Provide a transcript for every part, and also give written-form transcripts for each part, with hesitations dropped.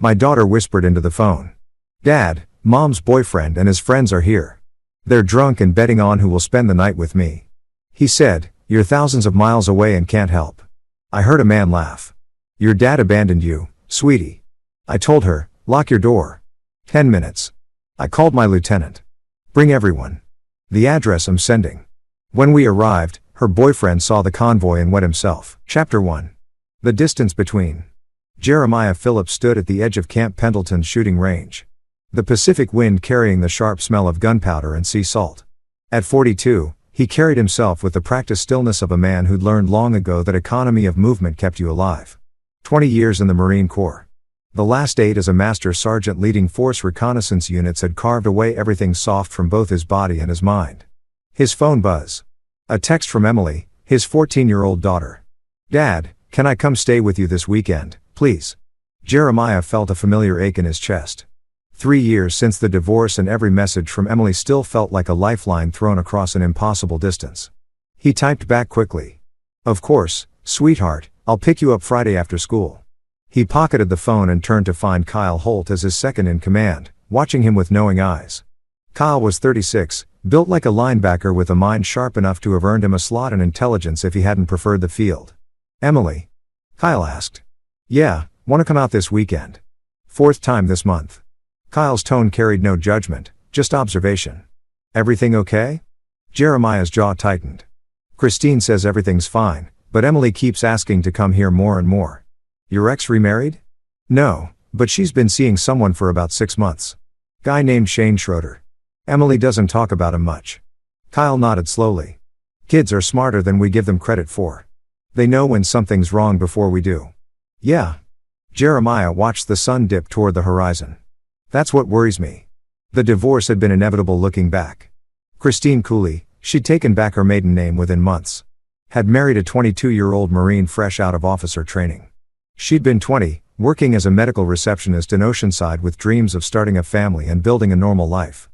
My daughter whispered into the phone. Dad, Mom's boyfriend and his friends are here. They're drunk and betting on who will spend the night with me. He said, you're thousands of miles away and can't help. I heard a man laugh. Your dad abandoned you, sweetie. I told her, lock your door. 10 minutes. I called my lieutenant. Bring everyone. The address I'm sending. When we arrived, her boyfriend saw the convoy and wet himself. Chapter 1. The distance between. Jeremiah Phillips stood at the edge of Camp Pendleton's shooting range. The Pacific wind carrying the sharp smell of gunpowder and sea salt. At 42, he carried himself with the practiced stillness of a man who'd learned long ago that economy of movement kept you alive. 20 years in the Marine Corps. The last 8 as a master sergeant leading force reconnaissance units had carved away everything soft from both his body and his mind. His phone buzz. A text from Emily, his 14-year-old daughter. Dad, can I come stay with you this weekend, please? Jeremiah felt a familiar ache in his chest. 3 years since the divorce and every message from Emily still felt like a lifeline thrown across an impossible distance. He typed back quickly. Of course, sweetheart, I'll pick you up Friday after school. He pocketed the phone and turned to find Kyle Holt as his second in command, watching him with knowing eyes. Kyle was 36, built like a linebacker with a mind sharp enough to have earned him a slot in intelligence if he hadn't preferred the field. Emily? Kyle asked. Yeah, wanna come out this weekend? 4th time this month. Kyle's tone carried no judgment, just observation. Everything okay? Jeremiah's jaw tightened. Christine says everything's fine, but Emily keeps asking to come here more and more. Your ex remarried? No, but she's been seeing someone for about 6 months. Guy named Shane Schroeder. Emily doesn't talk about him much. Kyle nodded slowly. Kids are smarter than we give them credit for. They know when something's wrong before we do. Yeah. Jeremiah watched the sun dip toward the horizon. That's what worries me. The divorce had been inevitable looking back. Christine Cooley, she'd taken back her maiden name within months. Had married a 22-year-old Marine fresh out of officer training. She'd been 20, working as a medical receptionist in Oceanside with dreams of starting a family and building a normal life.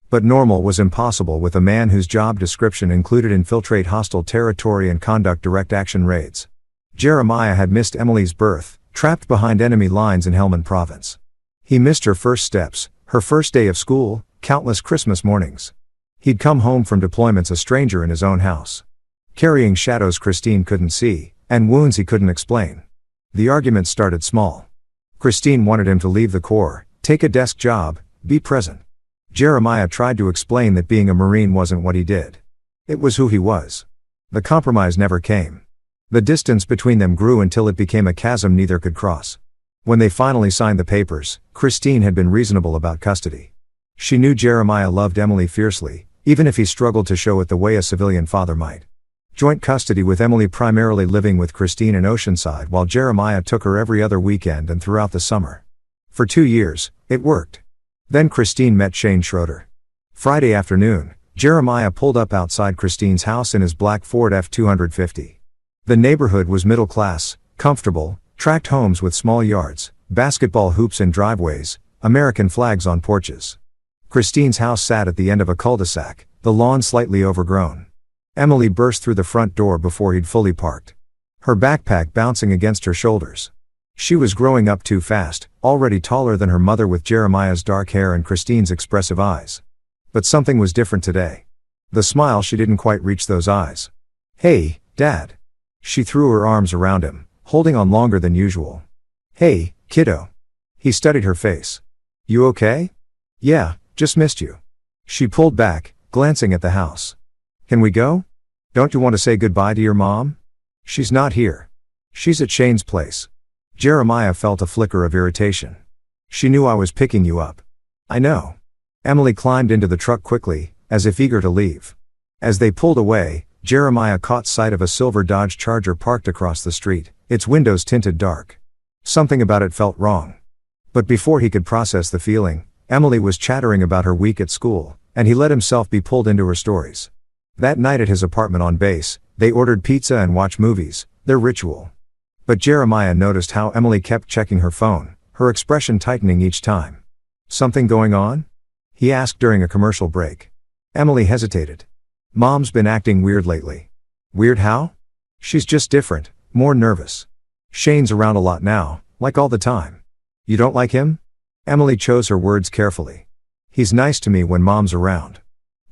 But normal was impossible with a man whose job description included infiltrate hostile territory and conduct direct action raids. Jeremiah had missed Emily's birth, trapped behind enemy lines in Helmand Province. He missed her first steps, her first day of school, countless Christmas mornings. He'd come home from deployments a stranger in his own house. Carrying shadows Christine couldn't see, and wounds he couldn't explain. The argument started small. Christine wanted him to leave the Corps, take a desk job, be present. Jeremiah tried to explain that being a Marine wasn't what he did. It was who he was. The compromise never came. The distance between them grew until it became a chasm neither could cross. When they finally signed the papers, Christine had been reasonable about custody. She knew Jeremiah loved Emily fiercely, even if he struggled to show it the way a civilian father might. Joint custody with Emily primarily living with Christine in Oceanside while Jeremiah took her every other weekend and throughout the summer. For 2 years, it worked. Then Christine met Shane Schroeder. Friday afternoon, Jeremiah pulled up outside Christine's house in his black Ford F-250. The neighborhood was middle class, comfortable, tract homes with small yards, basketball hoops in driveways, American flags on porches. Christine's house sat at the end of a cul-de-sac, the lawn slightly overgrown. Emily burst through the front door before he'd fully parked. Her backpack bouncing against her shoulders. She was growing up too fast, already taller than her mother with Jeremiah's dark hair and Christine's expressive eyes. But something was different today. The smile she didn't quite reach those eyes. Hey, Dad. She threw her arms around him, holding on longer than usual. Hey, kiddo. He studied her face. You okay? Yeah, just missed you. She pulled back, glancing at the house. Can we go? Don't you want to say goodbye to your mom? She's not here. She's at Shane's place. Jeremiah felt a flicker of irritation. She knew I was picking you up. I know. Emily climbed into the truck quickly, as if eager to leave. As they pulled away, Jeremiah caught sight of a silver Dodge Charger parked across the street, its windows tinted dark. Something about it felt wrong. But before he could process the feeling, Emily was chattering about her week at school, and he let himself be pulled into her stories. That night at his apartment on base, they ordered pizza and watched movies, their ritual. But Jeremiah noticed how Emily kept checking her phone, her expression tightening each time. Something going on? He asked during a commercial break. Emily hesitated. Mom's been acting weird lately. Weird how? She's just different, more nervous. Shane's around a lot now, like all the time. You don't like him? Emily chose her words carefully. He's nice to me when Mom's around.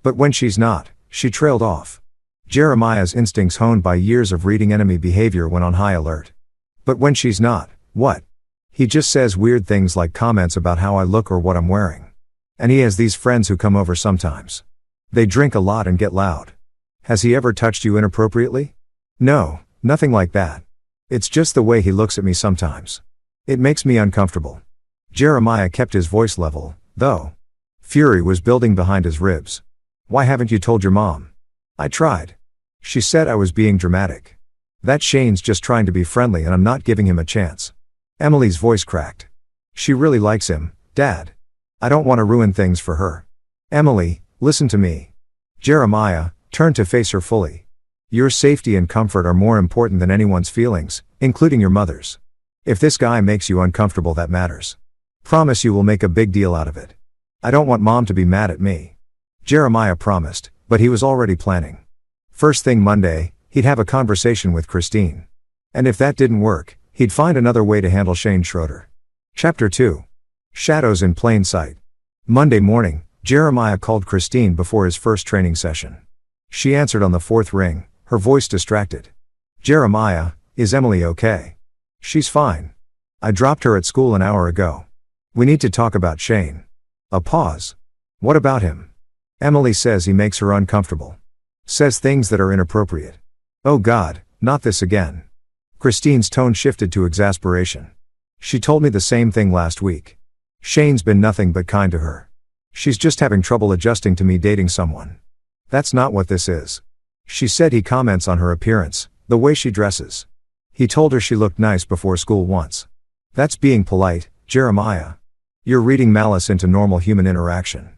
But when she's not, she trailed off. Jeremiah's instincts, honed by years of reading enemy behavior, went on high alert. But when she's not, what? He just says weird things like comments about how I look or what I'm wearing. And he has these friends who come over sometimes. They drink a lot and get loud. Has he ever touched you inappropriately? No, nothing like that. It's just the way he looks at me sometimes. It makes me uncomfortable. Jeremiah kept his voice level, though. Fury was building behind his ribs. Why haven't you told your mom? I tried. She said I was being dramatic. That Shane's just trying to be friendly and I'm not giving him a chance. Emily's voice cracked. She really likes him, Dad. I don't want to ruin things for her. Emily, listen to me. Jeremiah turned to face her fully. Your safety and comfort are more important than anyone's feelings, including your mother's. If this guy makes you uncomfortable, that matters. Promise you will make a big deal out of it. I don't want Mom to be mad at me. Jeremiah promised, but he was already planning. First thing Monday, he'd have a conversation with Christine. And if that didn't work, he'd find another way to handle Shane Schroeder. Chapter 2. Shadows in Plain Sight. Monday morning, Jeremiah called Christine before his first training session. She answered on the fourth ring, her voice distracted. Jeremiah, is Emily okay? She's fine. I dropped her at school an hour ago. We need to talk about Shane. A pause. What about him? Emily says he makes her uncomfortable. Says things that are inappropriate. Oh God, not this again. Christine's tone shifted to exasperation. She told me the same thing last week. Shane's been nothing but kind to her. She's just having trouble adjusting to me dating someone. That's not what this is. She said he comments on her appearance, the way she dresses. He told her she looked nice before school once. That's being polite, Jeremiah. You're reading malice into normal human interaction.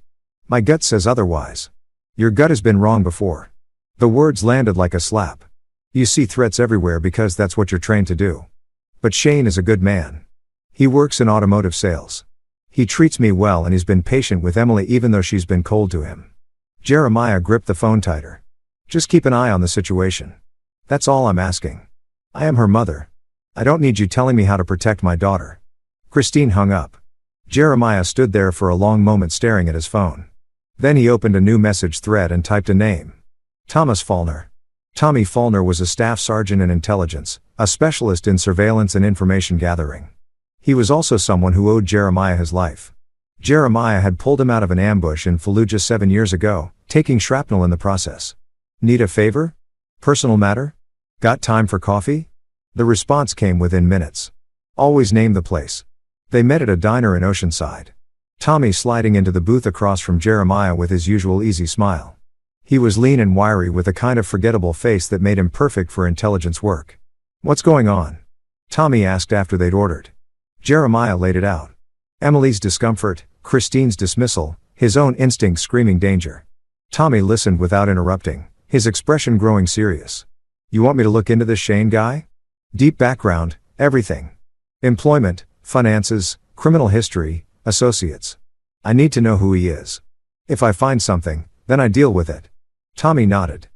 My gut says otherwise. Your gut has been wrong before. The words landed like a slap. You see threats everywhere because that's what you're trained to do. But Shane is a good man. He works in automotive sales. He treats me well and he's been patient with Emily even though she's been cold to him. Jeremiah gripped the phone tighter. Just keep an eye on the situation. That's all I'm asking. I am her mother. I don't need you telling me how to protect my daughter. Christine hung up. Jeremiah stood there for a long moment staring at his phone. Then he opened a new message thread and typed a name. Thomas Faulkner. Tommy Faulkner was a staff sergeant in intelligence, a specialist in surveillance and information gathering. He was also someone who owed Jeremiah his life. Jeremiah had pulled him out of an ambush in Fallujah 7 years ago, taking shrapnel in the process. Need a favor? Personal matter? Got time for coffee? The response came within minutes. Always name the place. They met at a diner in Oceanside. Tommy sliding into the booth across from Jeremiah with his usual easy smile. He was lean and wiry with a kind of forgettable face that made him perfect for intelligence work. What's going on? Tommy asked after they'd ordered. Jeremiah laid it out. Emily's discomfort, Christine's dismissal, his own instinct screaming danger. Tommy listened without interrupting, his expression growing serious. You want me to look into this Shane guy? Deep background, everything. Employment, finances, criminal history, associates. I need to know who he is. If I find something, then I deal with it. Tommy nodded.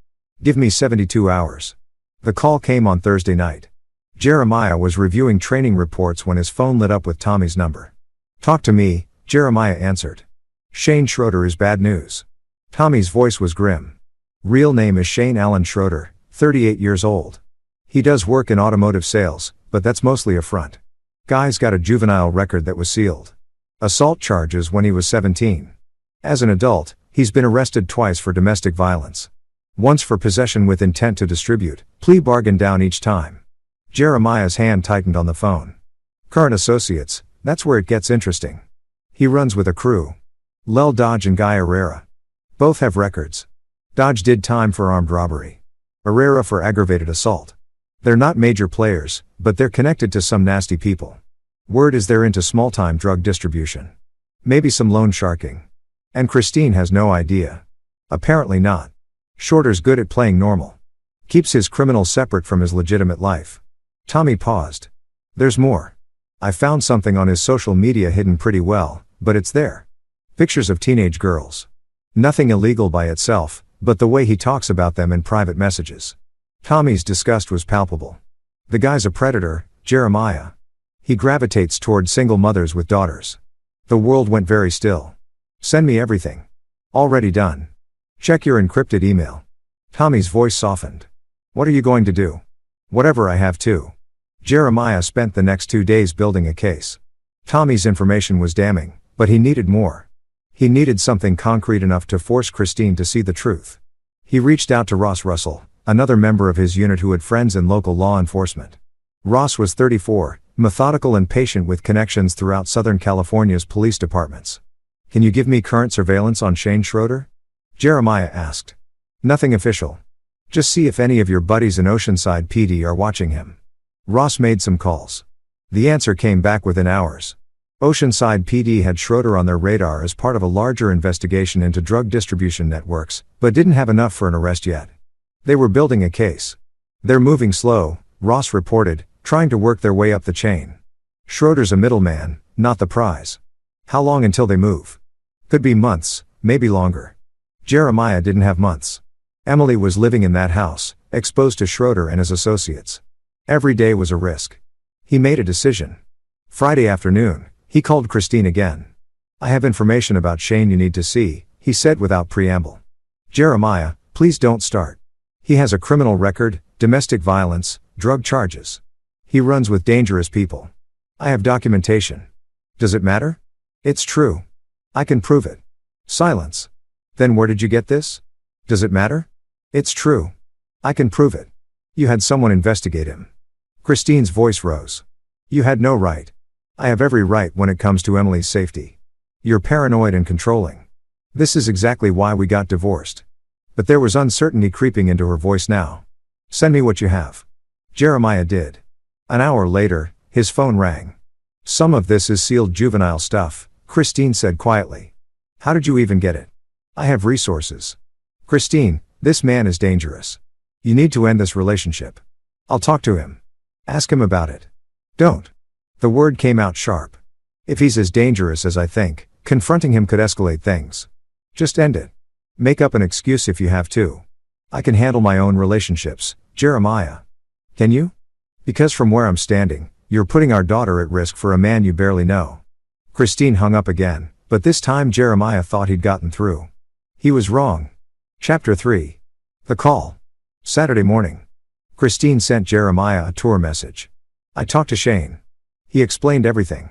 Give me 72 hours. The call came on Thursday night. Jeremiah was reviewing training reports when his phone lit up with Tommy's number. Talk to me, Jeremiah answered. Shane Schroeder is bad news. Tommy's voice was grim. Real name is Shane Allen Schroeder, 38 years old. He does work in automotive sales, but that's mostly a front. Guy's got a juvenile record that was sealed. Assault charges when he was 17. As an adult, he's been arrested twice for domestic violence. Once for possession with intent to distribute, plea bargained down each time. Jeremiah's hand tightened on the phone. Current associates, that's where it gets interesting. He runs with a crew. Lel Dodge and Guy Herrera. Both have records. Dodge did time for armed robbery. Herrera for aggravated assault. They're not major players, but they're connected to some nasty people. Word is they're into small-time drug distribution. Maybe some loan sharking. And Christine has no idea. Apparently not. Shorter's good at playing normal. Keeps his criminal separate from his legitimate life. Tommy paused. There's more. I found something on his social media hidden pretty well, but it's there. Pictures of teenage girls. Nothing illegal by itself, but the way he talks about them in private messages. Tommy's disgust was palpable. The guy's a predator, Jeremiah. He gravitates toward single mothers with daughters. The world went very still. Send me everything. Already done. Check your encrypted email. Tommy's voice softened. What are you going to do? Whatever I have to. Jeremiah spent the next 2 days building a case. Tommy's information was damning, but he needed more. He needed something concrete enough to force Christine to see the truth. He reached out to Ross Russell, another member of his unit who had friends in local law enforcement. Ross was 34, methodical and patient with connections throughout Southern California's police departments. Can you give me current surveillance on Shane Schroeder? Jeremiah asked. Nothing official. Just see if any of your buddies in Oceanside PD are watching him. Ross made some calls. The answer came back within hours. Oceanside PD had Schroeder on their radar as part of a larger investigation into drug distribution networks, but didn't have enough for an arrest yet. They were building a case. They're moving slow, Ross reported, trying to work their way up the chain. Schroeder's a middleman, not the prize. How long until they move? Could be months, maybe longer. Jeremiah didn't have months. Emily was living in that house, exposed to Schroeder and his associates. Every day was a risk. He made a decision. Friday afternoon, he called Christine again. I have information about Shane you need to see, he said without preamble. Jeremiah, please don't start. He has a criminal record, domestic violence, drug charges. He runs with dangerous people. I have documentation. Does it matter? It's true. I can prove it. Silence. Then where did you get this? Does it matter? It's true. I can prove it. You had someone investigate him. Christine's voice rose. You had no right. I have every right when it comes to Emily's safety. You're paranoid and controlling. This is exactly why we got divorced. But there was uncertainty creeping into her voice now. Send me what you have. Jeremiah did. An hour later, his phone rang. Some of this is sealed juvenile stuff, Christine said quietly. How did you even get it? I have resources. Christine, this man is dangerous. You need to end this relationship. I'll talk to him. Ask him about it. Don't. The word came out sharp. If he's as dangerous as I think, confronting him could escalate things. Just end it. Make up an excuse if you have to. I can handle my own relationships, Jeremiah. Can you? Because from where I'm standing, you're putting our daughter at risk for a man you barely know. Christine hung up again, but this time Jeremiah thought he'd gotten through. He was wrong. Chapter 3. The call. Saturday morning. Christine sent Jeremiah a tour message. I talked to Shane. He explained everything.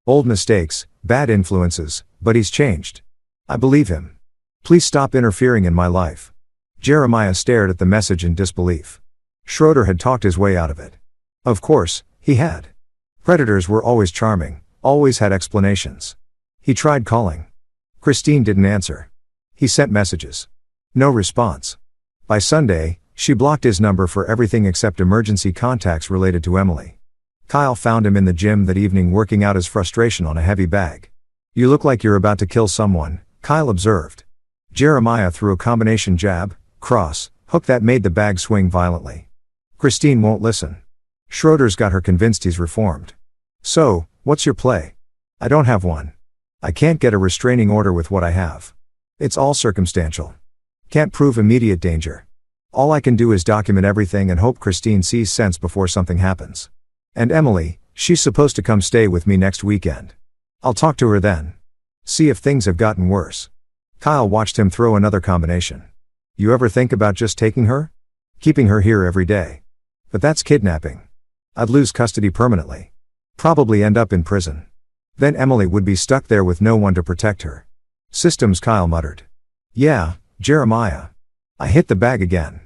Old mistakes, bad influences, but he's changed. I believe him. Please stop interfering in my life. Jeremiah stared at the message in disbelief. Schroeder had talked his way out of it. Of course, he had. Predators were always charming, always had explanations. He tried calling. Christine didn't answer. He sent messages. No response. By Sunday, she blocked his number for everything except emergency contacts related to Emily. Kyle found him in the gym that evening working out his frustration on a heavy bag. You look like you're about to kill someone, Kyle observed. Jeremiah threw a combination jab, cross, hook that made the bag swing violently. Christine won't listen. Schroeder's got her convinced he's reformed. So, what's your play? I don't have one. I can't get a restraining order with what I have. It's all circumstantial. Can't prove immediate danger. All I can do is document everything and hope Christine sees sense before something happens. And Emily, she's supposed to come stay with me next weekend. I'll talk to her then. See if things have gotten worse. Kyle watched him throw another combination. You ever think about just taking her? Keeping her here every day. But that's kidnapping. I'd lose custody permanently. Probably end up in prison. Then Emily would be stuck there with no one to protect her. Systems, Kyle muttered. Yeah, Jeremiah. I hit the bag again.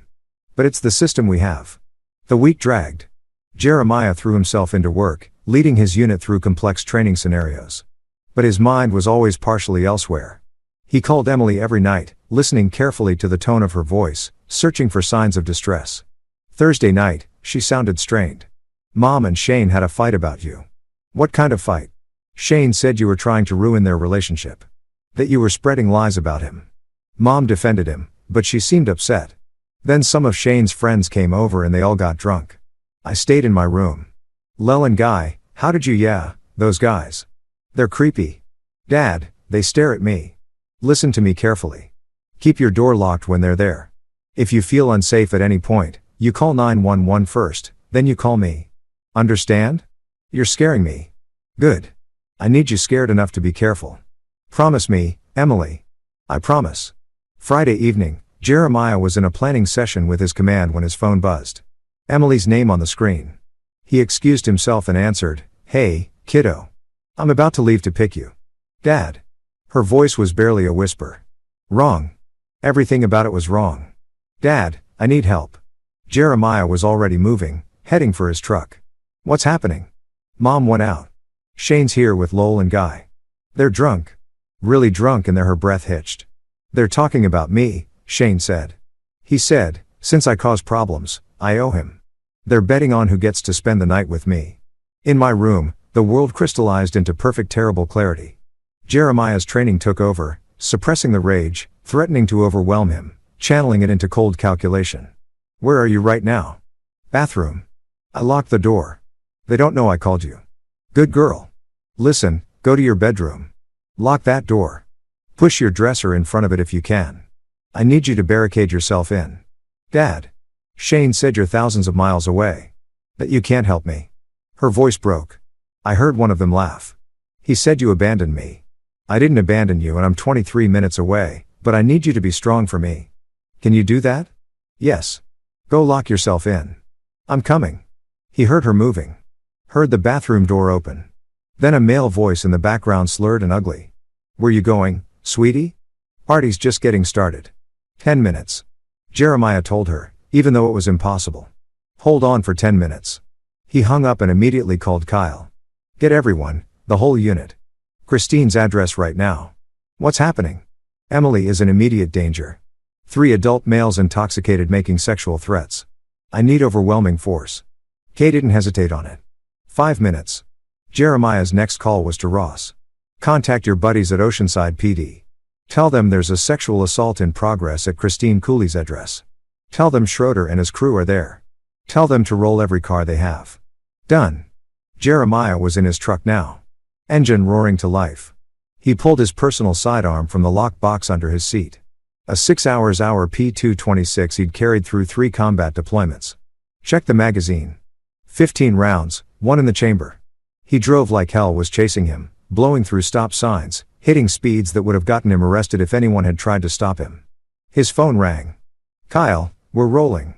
But it's the system we have. The week dragged. Jeremiah threw himself into work, leading his unit through complex training scenarios. But his mind was always partially elsewhere. He called Emily every night, listening carefully to the tone of her voice, searching for signs of distress. Thursday night, she sounded strained. Mom and Shane had a fight about you. What kind of fight? Shane said you were trying to ruin their relationship. That you were spreading lies about him. Mom defended him, but she seemed upset. Then some of Shane's friends came over and they all got drunk. I stayed in my room. Lel and Guy, how did you? Yeah, those guys. They're creepy. Dad, they stare at me. Listen to me carefully. Keep your door locked when they're there. If you feel unsafe at any point, you call 911 first, then you call me. Understand? You're scaring me. Good. I need you scared enough to be careful. Promise me, Emily. I promise. Friday evening, Jeremiah was in a planning session with his command when his phone buzzed. Emily's name on the screen. He excused himself and answered, "Hey, kiddo. I'm about to leave to pick you." "Dad." Her voice was barely a whisper. "Wrong. Everything about it was wrong. Dad, I need help." Jeremiah was already moving, heading for his truck. "What's happening?" "Mom went out. Shane's here with Lowell and Guy. They're drunk. Really drunk," and there her breath hitched. "They're talking about me," Shane said. He said, "Since I caused problems, I owe him. They're betting on who gets to spend the night with me." In my room, the world crystallized into perfect terrible clarity. Jeremiah's training took over, suppressing the rage, threatening to overwhelm him, channeling it into cold calculation. "Where are you right now?" "Bathroom. I locked the door. They don't know I called you." "Good girl. Listen, go to your bedroom. Lock that door. Push your dresser in front of it if you can. I need you to barricade yourself in." "Dad." Shane said, "You're thousands of miles away. That you can't help me." Her voice broke. "I heard one of them laugh. He said you abandoned me. I didn't abandon you and I'm 23 minutes away, but I need you to be strong for me. Can you do that?" "Yes." "Go lock yourself in." "I'm coming." He heard her moving. Heard the bathroom door open. Then a male voice in the background, slurred and ugly. "Where you going, sweetie?" "Party's just getting started." 10 minutes. Jeremiah told her, even though it was impossible. "Hold on for 10 minutes. He hung up and immediately called Kyle. "Get everyone, the whole unit. Christine's address right now." "What's happening?" "Emily is in immediate danger. 3 adult males intoxicated making sexual threats. I need overwhelming force." Kay didn't hesitate on it. 5 minutes. Jeremiah's next call was to Ross. "Contact your buddies at Oceanside PD. Tell them there's a sexual assault in progress at Christine Cooley's address. Tell them Schroeder and his crew are there. Tell them to roll every car they have." Done. Jeremiah was in his truck now. Engine roaring to life. He pulled his personal sidearm from the lock box under his seat. A 6-hour P226 he'd carried through 3 combat deployments. Check the magazine. 15 rounds, 1 in the chamber. He drove like hell, was chasing him, blowing through stop signs, hitting speeds that would have gotten him arrested if anyone had tried to stop him. His phone rang. "Kyle, we're rolling.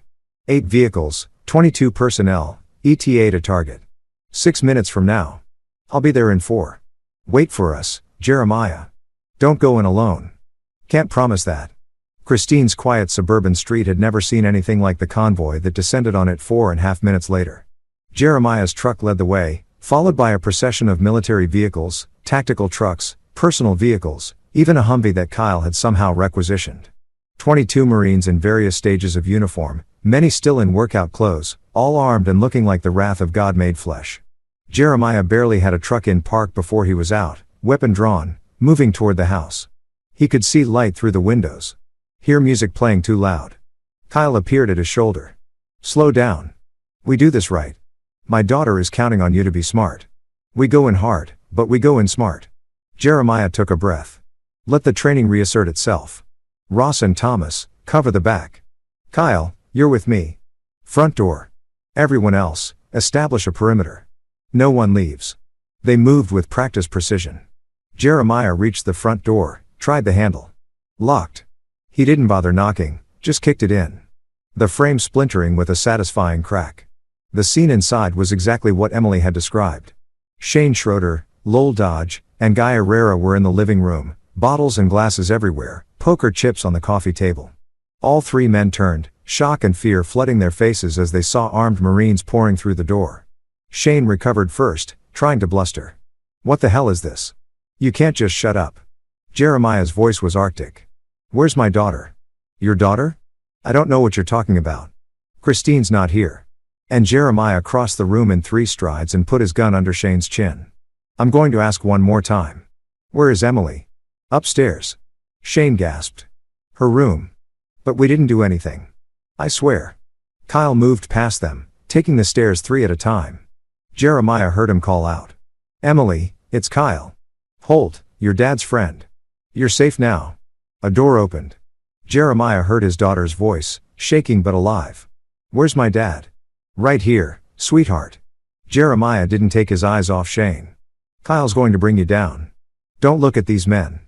8 vehicles, 22 personnel, ETA to target. 6 minutes from now. I'll be there in 4. Wait for us, Jeremiah. Don't go in alone." "Can't promise that." Christine's quiet suburban street had never seen anything like the convoy that descended on it 4.5 minutes later. Jeremiah's truck led the way, followed by a procession of military vehicles, tactical trucks, personal vehicles, even a Humvee that Kyle had somehow requisitioned. 22 Marines in various stages of uniform, many still in workout clothes, all armed and looking like the wrath of God made flesh. Jeremiah barely had a truck in park before he was out, weapon drawn, moving toward the house. He could see light through the windows. Hear music playing too loud. Kyle appeared at his shoulder. "Slow down. We do this right. My daughter is counting on you to be smart. We go in hard, but we go in smart." Jeremiah took a breath. "Let the training reassert itself. Ross and Thomas, cover the back. Kyle, you're with me. Front door. Everyone else, establish a perimeter. No one leaves." They moved with practiced precision. Jeremiah reached the front door, tried the handle. Locked. He didn't bother knocking, just kicked it in. The frame splintering with a satisfying crack. The scene inside was exactly what Emily had described. Shane Schroeder, Lowell Dodge, and Guy Herrera were in the living room, bottles and glasses everywhere, poker chips on the coffee table. All 3 men turned, shock and fear flooding their faces as they saw armed Marines pouring through the door. Shane recovered first, trying to bluster. "What the hell is this? You can't just shut up." Jeremiah's voice was arctic. "Where's my daughter?" "Your daughter? I don't know what you're talking about. Christine's not here." And Jeremiah crossed the room in 3 strides and put his gun under Shane's chin. "I'm going to ask one more time. Where is Emily?" "Upstairs." Shane gasped. "Her room. But we didn't do anything. I swear." Kyle moved past them, taking the stairs 3 at a time. Jeremiah heard him call out. "Emily, it's Kyle. Holt, your dad's friend. You're safe now." A door opened. Jeremiah heard his daughter's voice, shaking but alive. "Where's my dad?" "Right here, sweetheart. Jeremiah didn't take his eyes off Shane. Kyle's going to bring you down. Don't look at these men.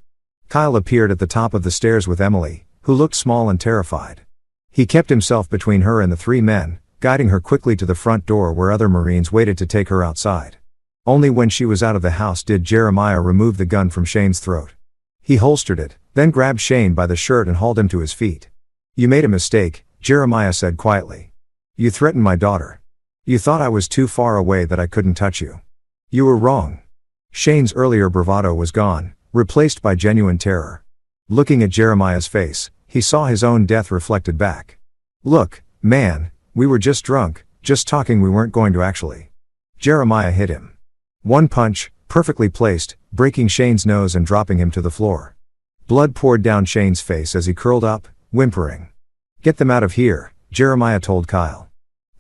Kyle appeared at the top of the stairs with Emily, who looked small and terrified. He kept himself between her and the three men, guiding her quickly to the front door where other Marines waited to take her outside. Only when she was out of the house did Jeremiah remove the gun from Shane's throat. He holstered it, then grabbed Shane by the shirt and hauled him to his feet. You made a mistake, Jeremiah said quietly. You threatened my daughter. You thought I was too far away that I couldn't touch you. You were wrong. Shane's earlier bravado was gone, replaced by genuine terror. Looking at Jeremiah's face, he saw his own death reflected back. Look, man, we were just drunk, just talking, we weren't going to actually. Jeremiah hit him. One punch, perfectly placed, breaking Shane's nose and dropping him to the floor. Blood poured down Shane's face as he curled up, whimpering. Get them out of here, Jeremiah told Kyle.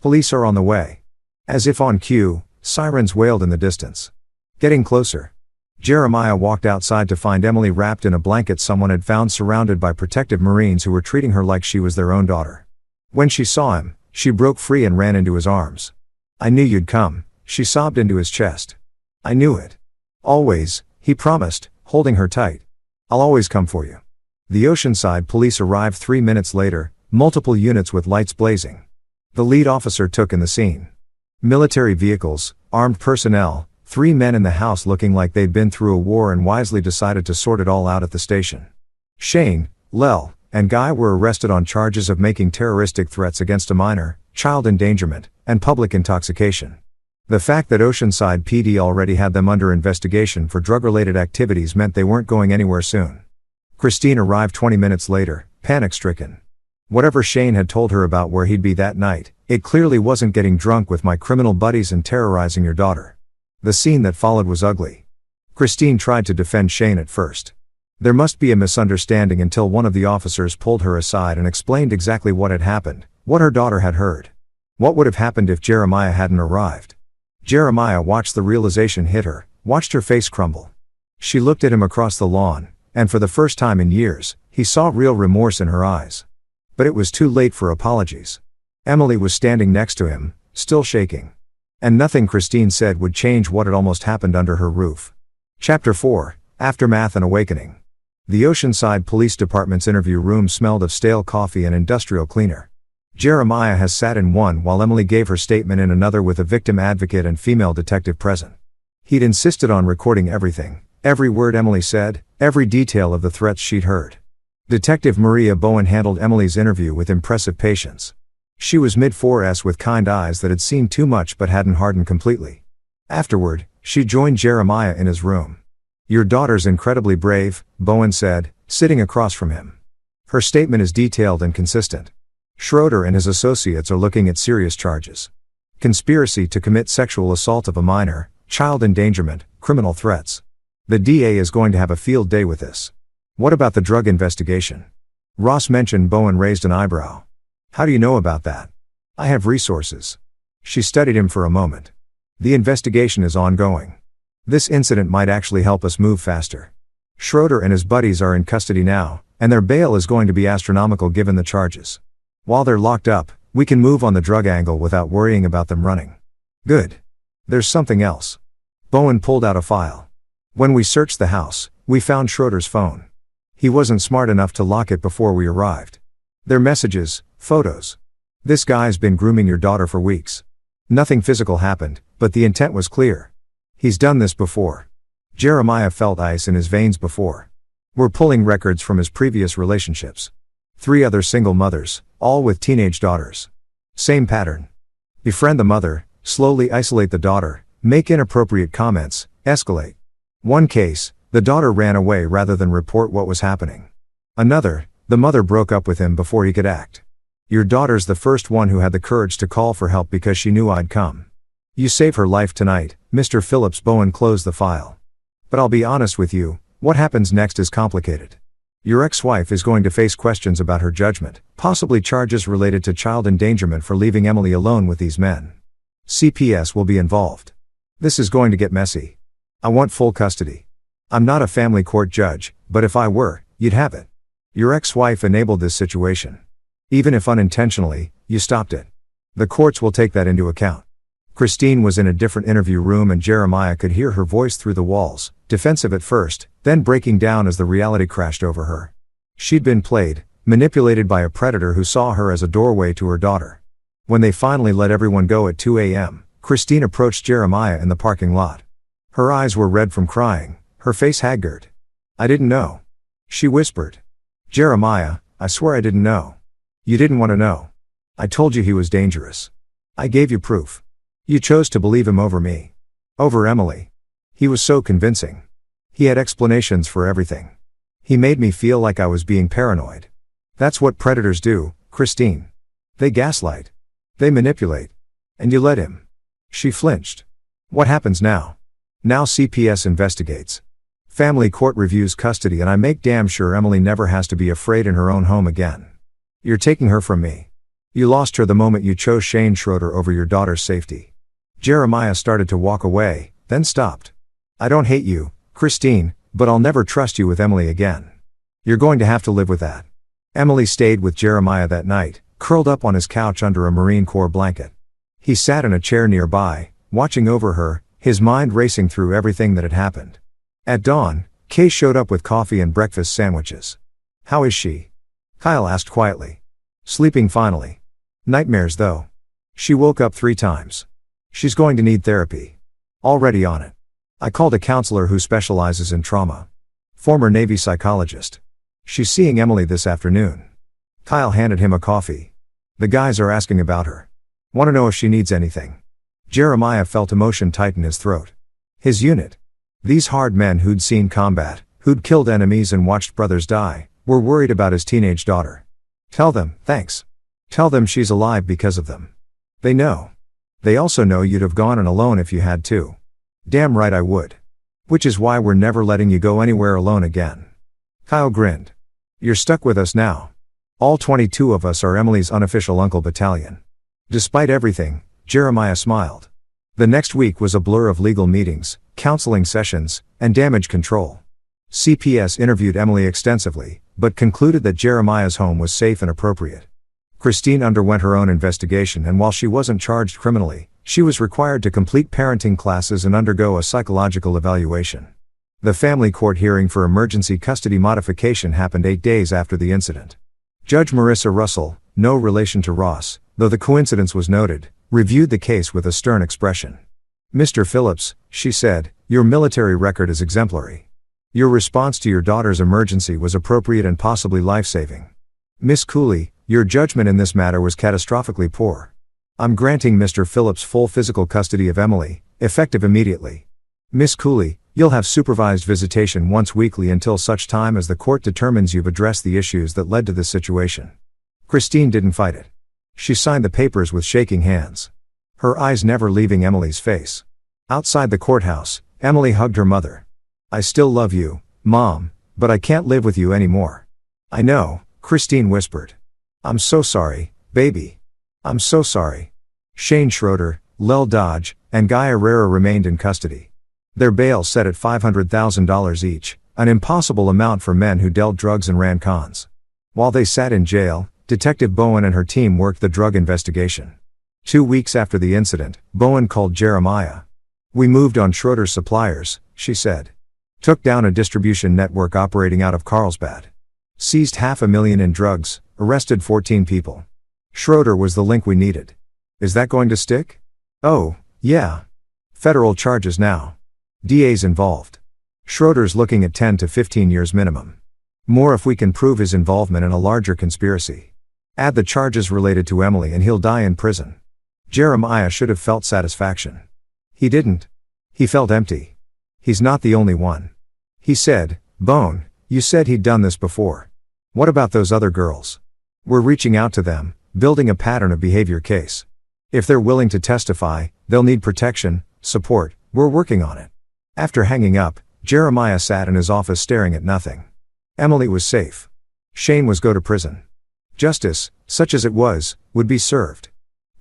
Police are on the way. As if on cue, sirens wailed in the distance. Getting closer. Jeremiah walked outside to find Emily wrapped in a blanket someone had found, surrounded by protective Marines who were treating her like she was their own daughter. When she saw him, she broke free and ran into his arms. I knew you'd come, she sobbed into his chest. I knew it. Always, he promised, holding her tight. I'll always come for you. The Oceanside police arrived 3 minutes later, multiple units with lights blazing. The lead officer took in the scene. Military vehicles, armed personnel, 3 men in the house looking like they'd been through a war and wisely decided to sort it all out at the station. Shane, Lel, and Guy were arrested on charges of making terroristic threats against a minor, child endangerment, and public intoxication. The fact that Oceanside PD already had them under investigation for drug-related activities meant they weren't going anywhere soon. Christine arrived 20 minutes later, panic-stricken. Whatever Shane had told her about where he'd be that night, it clearly wasn't getting drunk with my criminal buddies and terrorizing your daughter. The scene that followed was ugly. Christine tried to defend Shane at first. There must be a misunderstanding until one of the officers pulled her aside and explained exactly what had happened, what her daughter had heard. What would have happened if Jeremiah hadn't arrived? Jeremiah watched the realization hit her, watched her face crumble. She looked at him across the lawn, and for the first time in years, he saw real remorse in her eyes. But it was too late for apologies. Emily was standing next to him, still shaking. And nothing Christine said would change what had almost happened under her roof. Chapter 4, Aftermath and Awakening. The Oceanside Police Department's interview room smelled of stale coffee and industrial cleaner. Jeremiah has sat in one while Emily gave her statement in another with a victim advocate and female detective present. He'd insisted on recording everything, every word Emily said, every detail of the threats she'd heard. Detective Maria Bowen handled Emily's interview with impressive patience. She was mid-40s with kind eyes that had seen too much but hadn't hardened completely. Afterward, she joined Jeremiah in his room. Your daughter's incredibly brave, Bowen said, sitting across from him. Her statement is detailed and consistent. Schroeder and his associates are looking at serious charges. Conspiracy to commit sexual assault of a minor, child endangerment, criminal threats. The DA is going to have a field day with this. What about the drug investigation? Ross mentioned. Bowen raised an eyebrow. How do you know about that? I have resources. She studied him for a moment. The investigation is ongoing. This incident might actually help us move faster. Schroeder and his buddies are in custody now, and their bail is going to be astronomical given the charges. While they're locked up, we can move on the drug angle without worrying about them running. Good. There's something else. Bowen pulled out a file. When we searched the house, we found Schroeder's phone. He wasn't smart enough to lock it before we arrived. Their messages, photos. This guy's been grooming your daughter for weeks. Nothing physical happened, but the intent was clear. He's done this before. Jeremiah felt ice in his veins before. We're pulling records from his previous relationships. 3 other single mothers, all with teenage daughters. Same pattern. Befriend the mother, slowly isolate the daughter, make inappropriate comments, escalate. One case, the daughter ran away rather than report what was happening. Another, the mother broke up with him before he could act. Your daughter's the first one who had the courage to call for help because she knew I'd come. You save her life tonight, Mr. Phillips. Bowen closed the file. But I'll be honest with you, what happens next is complicated. Your ex-wife is going to face questions about her judgment, possibly charges related to child endangerment for leaving Emily alone with these men. CPS will be involved. This is going to get messy. I want full custody. I'm not a family court judge, but if I were, you'd have it. Your ex-wife enabled this situation. Even if unintentionally, you stopped it. The courts will take that into account. Christine was in a different interview room and Jeremiah could hear her voice through the walls, defensive at first, then breaking down as the reality crashed over her. She'd been played, manipulated by a predator who saw her as a doorway to her daughter. When they finally let everyone go at 2 a.m., Christine approached Jeremiah in the parking lot. Her eyes were red from crying, her face haggard. "I didn't know," she whispered. "Jeremiah, I swear I didn't know. You didn't want to know. I told you he was dangerous. I gave you proof. You chose to believe him over me. Over Emily. He was so convincing. He had explanations for everything. He made me feel like I was being paranoid. That's what predators do, Christine. They gaslight. They manipulate. And you let him." She flinched. "What happens now?" "Now CPS investigates. Family court reviews custody and I make damn sure Emily never has to be afraid in her own home again. You're taking her from me. You lost her the moment you chose Shane Schroeder over your daughter's safety." Jeremiah started to walk away, then stopped. "I don't hate you, Christine, but I'll never trust you with Emily again. You're going to have to live with that." Emily stayed with Jeremiah that night, curled up on his couch under a Marine Corps blanket. He sat in a chair nearby, watching over her, his mind racing through everything that had happened. At dawn, Kay showed up with coffee and breakfast sandwiches. "How is she?" Kyle asked quietly. "Sleeping finally. Nightmares though. She woke up 3 times. She's going to need therapy. Already on it. I called a counselor who specializes in trauma. Former Navy psychologist. She's seeing Emily this afternoon." Kyle handed him a coffee. "The guys are asking about her. Want to know if she needs anything." Jeremiah felt emotion tighten his throat. His unit. These hard men who'd seen combat, who'd killed enemies and watched brothers die, were worried about his teenage daughter. "Tell them, thanks. Tell them she's alive because of them. They know. They also know you'd have gone in alone if you had to." "Damn right I would. Which is why we're never letting you go anywhere alone again." Kyle grinned. "You're stuck with us now. All 22 of us are Emily's unofficial uncle battalion." Despite everything, Jeremiah smiled. The next week was a blur of legal meetings, counseling sessions, and damage control. CPS interviewed Emily extensively, but concluded that Jeremiah's home was safe and appropriate. Christine underwent her own investigation and while she wasn't charged criminally, she was required to complete parenting classes and undergo a psychological evaluation. The family court hearing for emergency custody modification happened 8 days after the incident. Judge Marissa Russell, no relation to Ross, though the coincidence was noted, reviewed the case with a stern expression. "Mr. Phillips," she said, "your military record is exemplary. Your response to your daughter's emergency was appropriate and possibly life-saving. Miss Cooley, your judgment in this matter was catastrophically poor. I'm granting Mr. Phillips full physical custody of Emily, effective immediately. Miss Cooley, you'll have supervised visitation once weekly until such time as the court determines you've addressed the issues that led to this situation." Christine didn't fight it. She signed the papers with shaking hands. Her eyes never leaving Emily's face. Outside the courthouse, Emily hugged her mother. "I still love you, Mom, but I can't live with you anymore." "I know," Christine whispered. "I'm so sorry, baby. I'm so sorry." Shane Schroeder, Lel Dodge, and Guy Herrera remained in custody. Their bail set at $500,000 each, an impossible amount for men who dealt drugs and ran cons. While they sat in jail, Detective Bowen and her team worked the drug investigation. 2 weeks after the incident, Bowen called Jeremiah. "We moved on Schroeder's suppliers," she said. "Took down a distribution network operating out of Carlsbad. Seized $500,000 in drugs, arrested 14 people. Schroeder was the link we needed." "Is that going to stick?" "Oh, yeah. Federal charges now. DA's involved. Schroeder's looking at 10 to 15 years minimum. More if we can prove his involvement in a larger conspiracy. Add the charges related to Emily and he'll die in prison." Jeremiah should have felt satisfaction. He didn't. He felt empty. "He's not the only one." He said, "Bone, you said he'd done this before. What about those other girls? We're reaching out to them, building a pattern of behavior case. If they're willing to testify, they'll need protection, support, we're working on it." After hanging up, Jeremiah sat in his office staring at nothing. Emily was safe. Shane was go to prison. Justice, such as it was, would be served.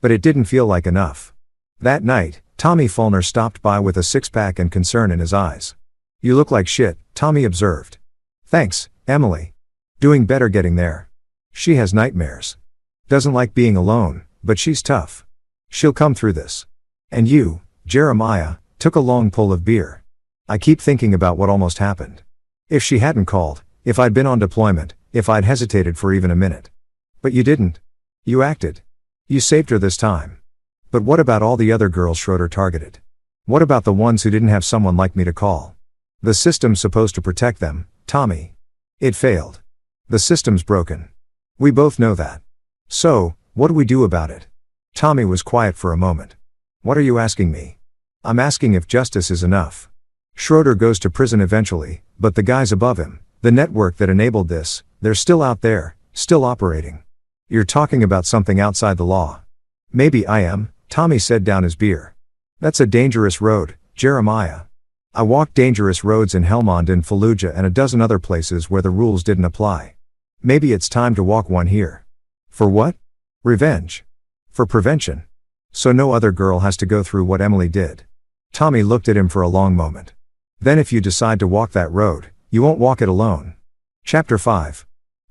But it didn't feel like enough. That night, Tommy Fulner stopped by with a six-pack and concern in his eyes. "You look like shit," Tommy observed. "Thanks, Emily. Doing better getting there. She has nightmares. Doesn't like being alone, but she's tough. She'll come through this." And you, Jeremiah, took a long pull of beer. I keep thinking about what almost happened. If she hadn't called, if I'd been on deployment, if I'd hesitated for even a minute. But you didn't. You acted. You saved her this time. But what about all the other girls Schroeder targeted? What about the ones who didn't have someone like me to call? The system's supposed to protect them, Tommy. It failed. The system's broken. We both know that. So, what do we do about it? Tommy was quiet for a moment. What are you asking me? I'm asking if justice is enough. Schroeder goes to prison eventually, but the guys above him, the network that enabled this, they're still out there, still operating. You're talking about something outside the law. Maybe I am, Tommy said down his beer. That's a dangerous road, Jeremiah. I walked dangerous roads in Helmand and Fallujah and a dozen other places where the rules didn't apply. Maybe it's time to walk one here. For what? Revenge. For prevention. So no other girl has to go through what Emily did. Tommy looked at him for a long moment. Then if you decide to walk that road, you won't walk it alone. Chapter 5.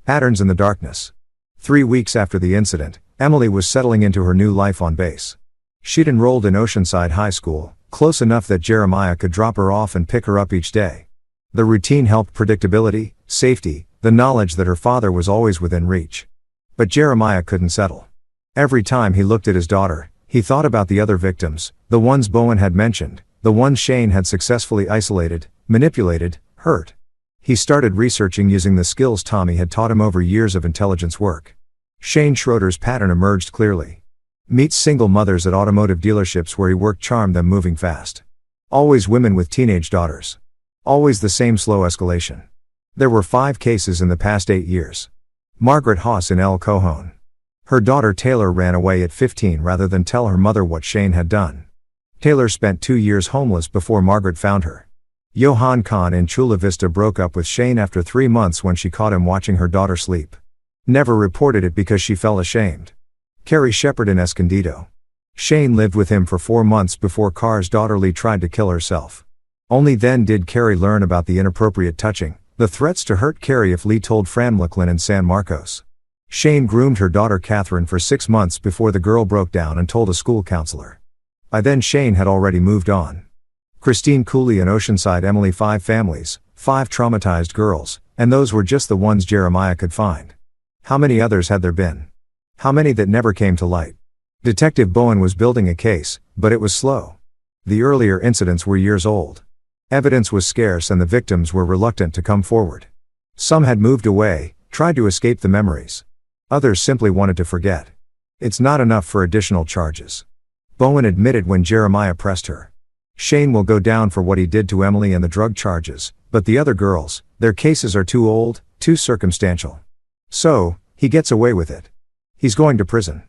Patterns in the Darkness. 3 weeks after the incident, Emily was settling into her new life on base. She'd enrolled in Oceanside High School, close enough that Jeremiah could drop her off and pick her up each day. The routine helped predictability, safety, the knowledge that her father was always within reach. But Jeremiah couldn't settle. Every time he looked at his daughter, he thought about the other victims, the ones Bowen had mentioned, the ones Shane had successfully isolated, manipulated, hurt. He started researching using the skills Tommy had taught him over years of intelligence work. Shane Schroeder's pattern emerged clearly. Meets single mothers at automotive dealerships where he worked, charmed them moving fast. Always women with teenage daughters. Always the same slow escalation. There were 5 cases in the past 8 years. Margaret Haas in El Cajon. Her daughter Taylor ran away at 15 rather than tell her mother what Shane had done. Taylor spent 2 years homeless before Margaret found her. Johan Kahn in Chula Vista broke up with Shane after 3 months when she caught him watching her daughter sleep. Never reported it because she felt ashamed. Carrie Shepard in Escondido. Shane lived with him for 4 months before Carr's daughter Lee tried to kill herself. Only then did Carrie learn about the inappropriate touching, the threats to hurt Carrie if Lee told Fran McLean in San Marcos. Shane groomed her daughter Catherine for 6 months before the girl broke down and told a school counselor. By then Shane had already moved on. Christine Cooley in Oceanside Emily 5 families, 5 traumatized girls, and those were just the ones Jeremiah could find. How many others had there been? How many that never came to light? Detective Bowen was building a case, but it was slow. The earlier incidents were years old. Evidence was scarce and the victims were reluctant to come forward. Some had moved away, tried to escape the memories. Others simply wanted to forget. It's not enough for additional charges. Bowen admitted when Jeremiah pressed her. Shane will go down for what he did to Emily and the drug charges, but the other girls, their cases are too old, too circumstantial. So, he gets away with it. He's going to prison.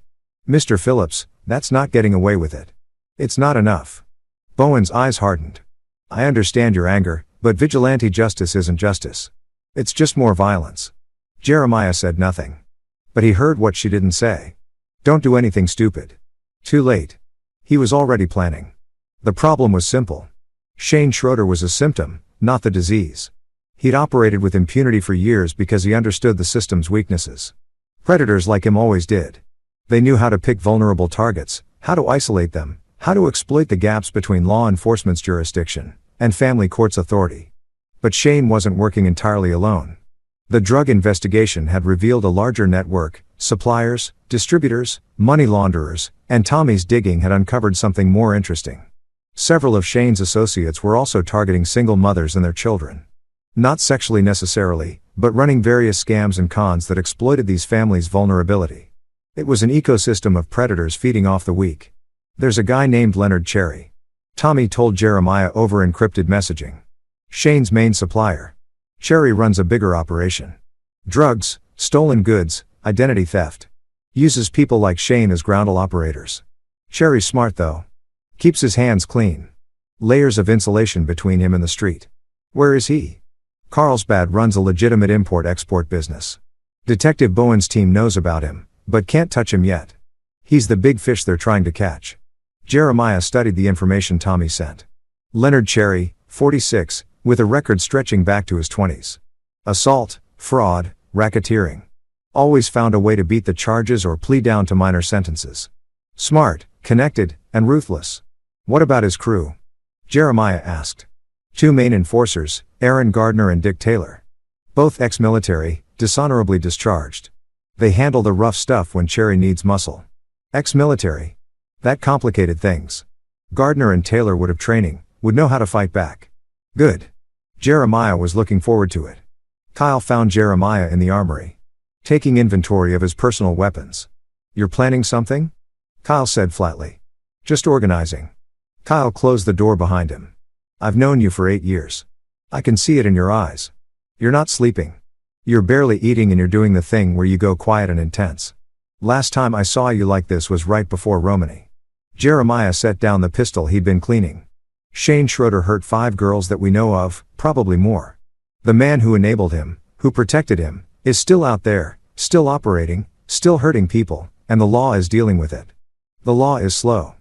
Mr. Phillips, that's not getting away with it. It's not enough. Bowen's eyes hardened. I understand your anger, but vigilante justice isn't justice. It's just more violence. Jeremiah said nothing. But he heard what she didn't say. Don't do anything stupid. Too late. He was already planning. The problem was simple. Shane Schroeder was a symptom, not the disease. He'd operated with impunity for years because he understood the system's weaknesses. Predators like him always did. They knew how to pick vulnerable targets, how to isolate them, how to exploit the gaps between law enforcement's jurisdiction and family court's authority. But Shane wasn't working entirely alone. The drug investigation had revealed a larger network, suppliers, distributors, money launderers, and Tommy's digging had uncovered something more interesting. Several of Shane's associates were also targeting single mothers and their children. Not sexually necessarily, but running various scams and cons that exploited these families' vulnerability. It was an ecosystem of predators feeding off the weak. There's a guy named Leonard Cherry. Tommy told Jeremiah over encrypted messaging. Shane's main supplier. Cherry runs a bigger operation. Drugs, stolen goods, identity theft. Uses people like Shane as groundle operators. Cherry's smart though. Keeps his hands clean. Layers of insulation between him and the street. Where is he? Carlsbad runs a legitimate import-export business. Detective Bowen's team knows about him, but can't touch him yet. He's the big fish they're trying to catch. Jeremiah studied the information Tommy sent. Leonard Cherry, 46, with a record stretching back to his 20s. Assault, fraud, racketeering. Always found a way to beat the charges or plea down to minor sentences. Smart, connected, and ruthless. What about his crew? Jeremiah asked. 2 main enforcers, Aaron Gardner and Dick Taylor. Both ex-military, dishonorably discharged. They handle the rough stuff when Cherry needs muscle. Ex-military. That complicated things. Gardner and Taylor would have training, would know how to fight back. Good. Jeremiah was looking forward to it. Kyle found Jeremiah in the armory, taking inventory of his personal weapons. You're planning something? Kyle said flatly. Just organizing. Kyle closed the door behind him. I've known you for 8 years. I can see it in your eyes. You're not sleeping. You're barely eating and you're doing the thing where you go quiet and intense. Last time I saw you like this was right before Romany. Jeremiah set down the pistol he'd been cleaning. Shane Schroeder hurt 5 girls that we know of, probably more. The man who enabled him, who protected him, is still out there, still operating, still hurting people, and the law is dealing with it. The law is slow.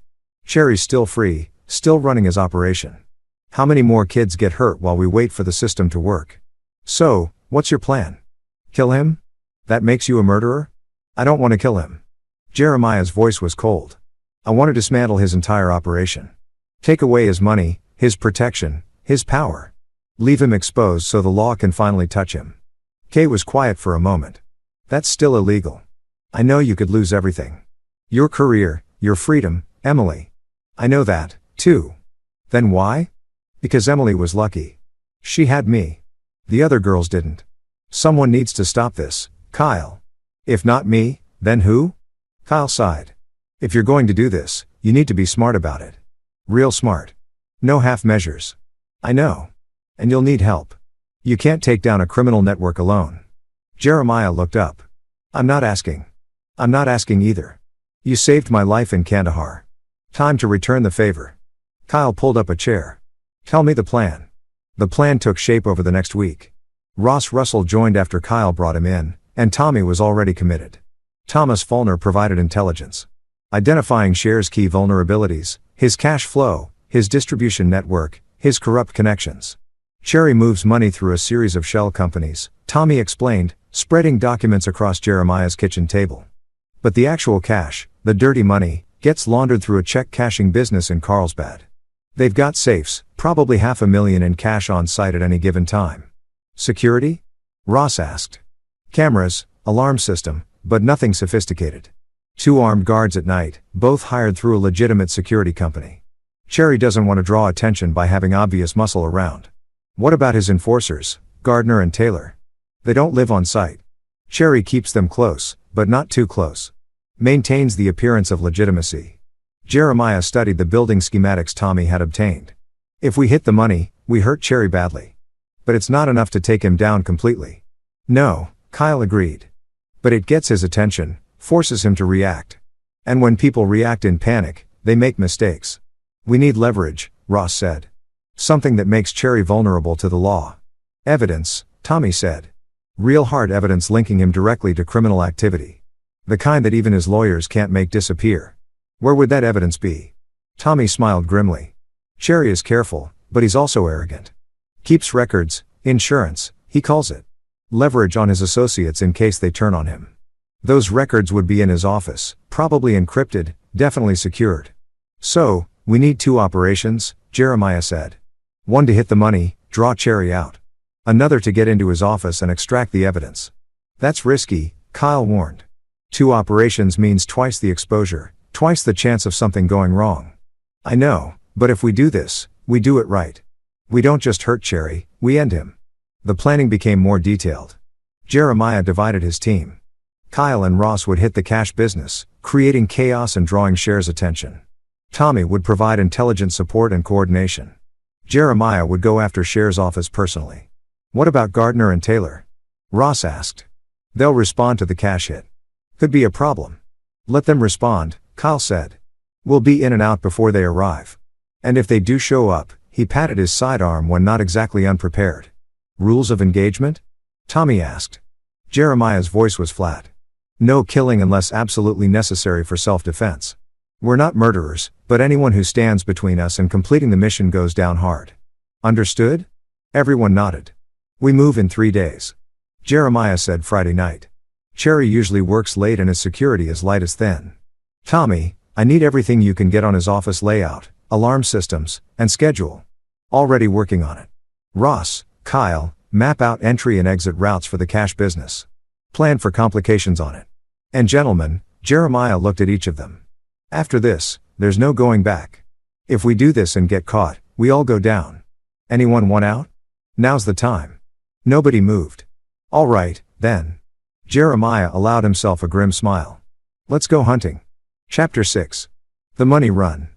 Cherry's still free, still running his operation. How many more kids get hurt while we wait for the system to work? So, what's your plan? Kill him? That makes you a murderer? I don't want to kill him. Jeremiah's voice was cold. I want to dismantle his entire operation. Take away his money, his protection, his power. Leave him exposed so the law can finally touch him. Kay was quiet for a moment. That's still illegal. I know you could lose everything. Your career, your freedom, Emily. I know that, too. Then why? Because Emily was lucky. She had me. The other girls didn't. Someone needs to stop this, Kyle. If not me, then who? Kyle sighed. If you're going to do this, you need to be smart about it. Real smart. No half measures. I know. And you'll need help. You can't take down a criminal network alone. Jeremiah looked up. I'm not asking. I'm not asking either. You saved my life in Kandahar. Time to return the favor. Kyle pulled up a chair. Tell me the plan. The plan took shape over the next week. Ross Russell joined after Kyle brought him in, and Tommy was already committed. Thomas Fulner provided intelligence. Identifying Cher's key vulnerabilities, his cash flow, his distribution network, his corrupt connections. Cherry moves money through a series of shell companies, Tommy explained, spreading documents across Jeremiah's kitchen table. But the actual cash, the dirty money, gets laundered through a check cashing business in Carlsbad. They've got safes, probably $500,000 in cash on site at any given time. Security? Ross asked. Cameras, alarm system, but nothing sophisticated. 2 armed guards at night, both hired through a legitimate security company. Cherry doesn't want to draw attention by having obvious muscle around. What about his enforcers, Gardner and Taylor? They don't live on site. Cherry keeps them close, but not too close. Maintains the appearance of legitimacy. Jeremiah studied the building schematics Tommy had obtained. If we hit the money, we hurt Cherry badly. But it's not enough to take him down completely. No, Kyle agreed. But it gets his attention, forces him to react. And when people react in panic, they make mistakes. We need leverage, Ross said. Something that makes Cherry vulnerable to the law. Evidence, Tommy said. Real hard evidence linking him directly to criminal activity. The kind that even his lawyers can't make disappear. Where would that evidence be? Tommy smiled grimly. Cherry is careful, but he's also arrogant. Keeps records, insurance, he calls it. Leverage on his associates in case they turn on him. Those records would be in his office, probably encrypted, definitely secured. So, we need 2 operations, Jeremiah said. One to hit the money, draw Cherry out. Another to get into his office and extract the evidence. That's risky, Kyle warned. 2 operations means twice the exposure, twice the chance of something going wrong. I know, but if we do this, we do it right. We don't just hurt Cherry, we end him. The planning became more detailed. Jeremiah divided his team. Kyle and Ross would hit the cash business, creating chaos and drawing Cher's attention. Tommy would provide intelligence support and coordination. Jeremiah would go after Cher's office personally. What about Gardner and Taylor? Ross asked. They'll respond to the cash hit. Could be a problem. Let them respond, Kyle said. We'll be in and out before they arrive. And if they do show up, he patted his sidearm when not exactly unprepared. Rules of engagement? Tommy asked. Jeremiah's voice was flat. No killing unless absolutely necessary for self-defense. We're not murderers, but anyone who stands between us and completing the mission goes down hard. Understood? Everyone nodded. We move in 3 days. Jeremiah said Friday night. Cherry usually works late and his security is light as thin. Tommy, I need everything you can get on his office layout, alarm systems, and schedule. Already working on it. Ross, Kyle, map out entry and exit routes for the cash business. Plan for complications on it. And gentlemen, Jeremiah looked at each of them. After this, there's no going back. If we do this and get caught, we all go down. Anyone want out? Now's the time. Nobody moved. All right, then. Jeremiah allowed himself a grim smile. Let's go hunting. Chapter 6. The Money Run.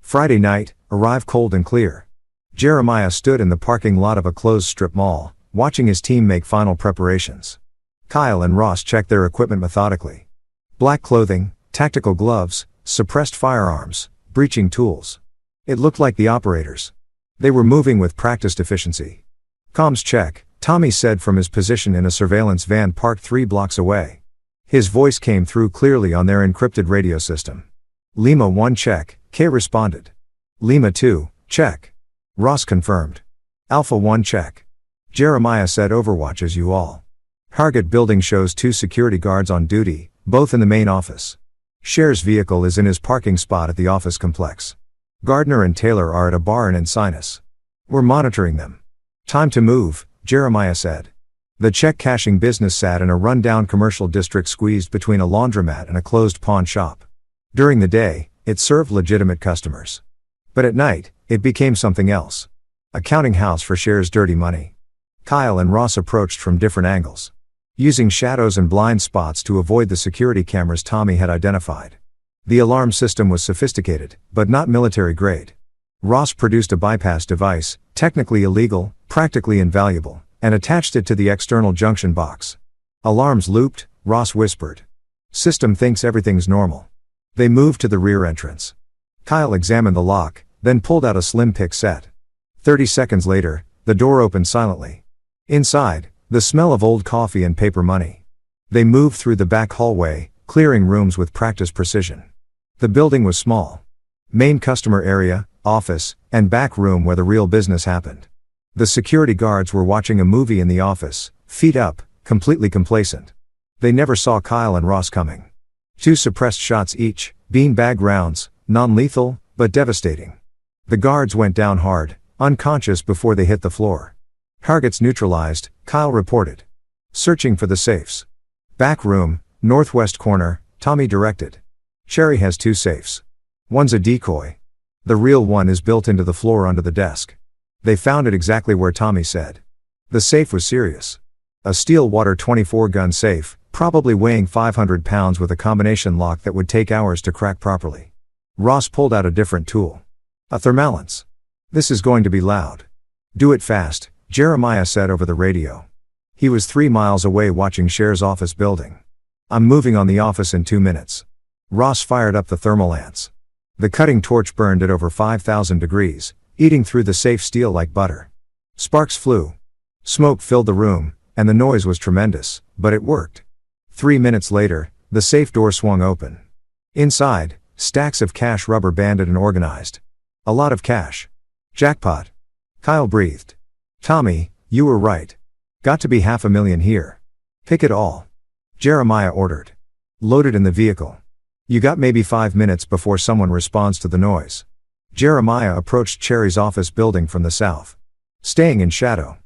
Friday night, arrived cold and clear. Jeremiah stood in the parking lot of a closed strip mall, watching his team make final preparations. Kyle and Ross checked their equipment methodically. Black clothing, tactical gloves, suppressed firearms, breaching tools. It looked like the operators. They were moving with practiced efficiency. Comms check, Tommy said from his position in a surveillance van parked 3 blocks away. His voice came through clearly on their encrypted radio system. Lima 1 check, K responded. Lima 2, check. Ross confirmed. Alpha 1 check. Jeremiah said Overwatch as you all. Target building shows 2 security guards on duty, both in the main office. Cher's vehicle is in his parking spot at the office complex. Gardner and Taylor are at a bar in Encinas. We're monitoring them. Time to move, Jeremiah said. The check cashing business sat in a run-down commercial district squeezed between a laundromat and a closed pawn shop. During the day, it served legitimate customers. But at night, it became something else. A counting house for Cher's dirty money. Kyle and Ross approached from different angles. Using shadows and blind spots to avoid the security cameras Tommy had identified. The alarm system was sophisticated, but not military grade. Ross produced a bypass device, technically illegal, practically invaluable, and attached it to the external junction box. Alarms looped, Ross whispered. System thinks everything's normal. They moved to the rear entrance. Kyle examined the lock, then pulled out a slim pick set. 30 seconds later, the door opened silently. Inside, the smell of old coffee and paper money. They moved through the back hallway, clearing rooms with practiced precision. The building was small. Main customer area, office, and back room where the real business happened. The security guards were watching a movie in the office, feet up, completely complacent. They never saw Kyle and Ross coming. 2 suppressed shots each, beanbag rounds, non-lethal, but devastating. The guards went down hard, unconscious before they hit the floor. Targets neutralized, Kyle reported. Searching for the safes. Back room, northwest corner, Tommy directed. Cherry has 2 safes. One's a decoy. The real one is built into the floor under the desk. They found it exactly where Tommy said. The safe was serious. A steel water 24 gun safe, probably weighing 500 pounds with a combination lock that would take hours to crack properly. Ross pulled out a different tool. A thermalance. This is going to be loud. Do it fast, Jeremiah said over the radio. He was 3 miles away watching Cher's office building. I'm moving on the office in 2 minutes. Ross fired up the thermalance. The cutting torch burned at over 5,000 degrees, eating through the safe steel like butter. Sparks flew. Smoke filled the room, and the noise was tremendous, but it worked. 3 minutes later, the safe door swung open. Inside, stacks of cash rubber banded and organized. A lot of cash. Jackpot. Kyle breathed. Tommy, you were right. Got to be $500,000 here. Pick it all. Jeremiah ordered. Load it in the vehicle. You got maybe 5 minutes before someone responds to the noise. Jeremiah approached Cherry's office building from the south. Staying in shadow.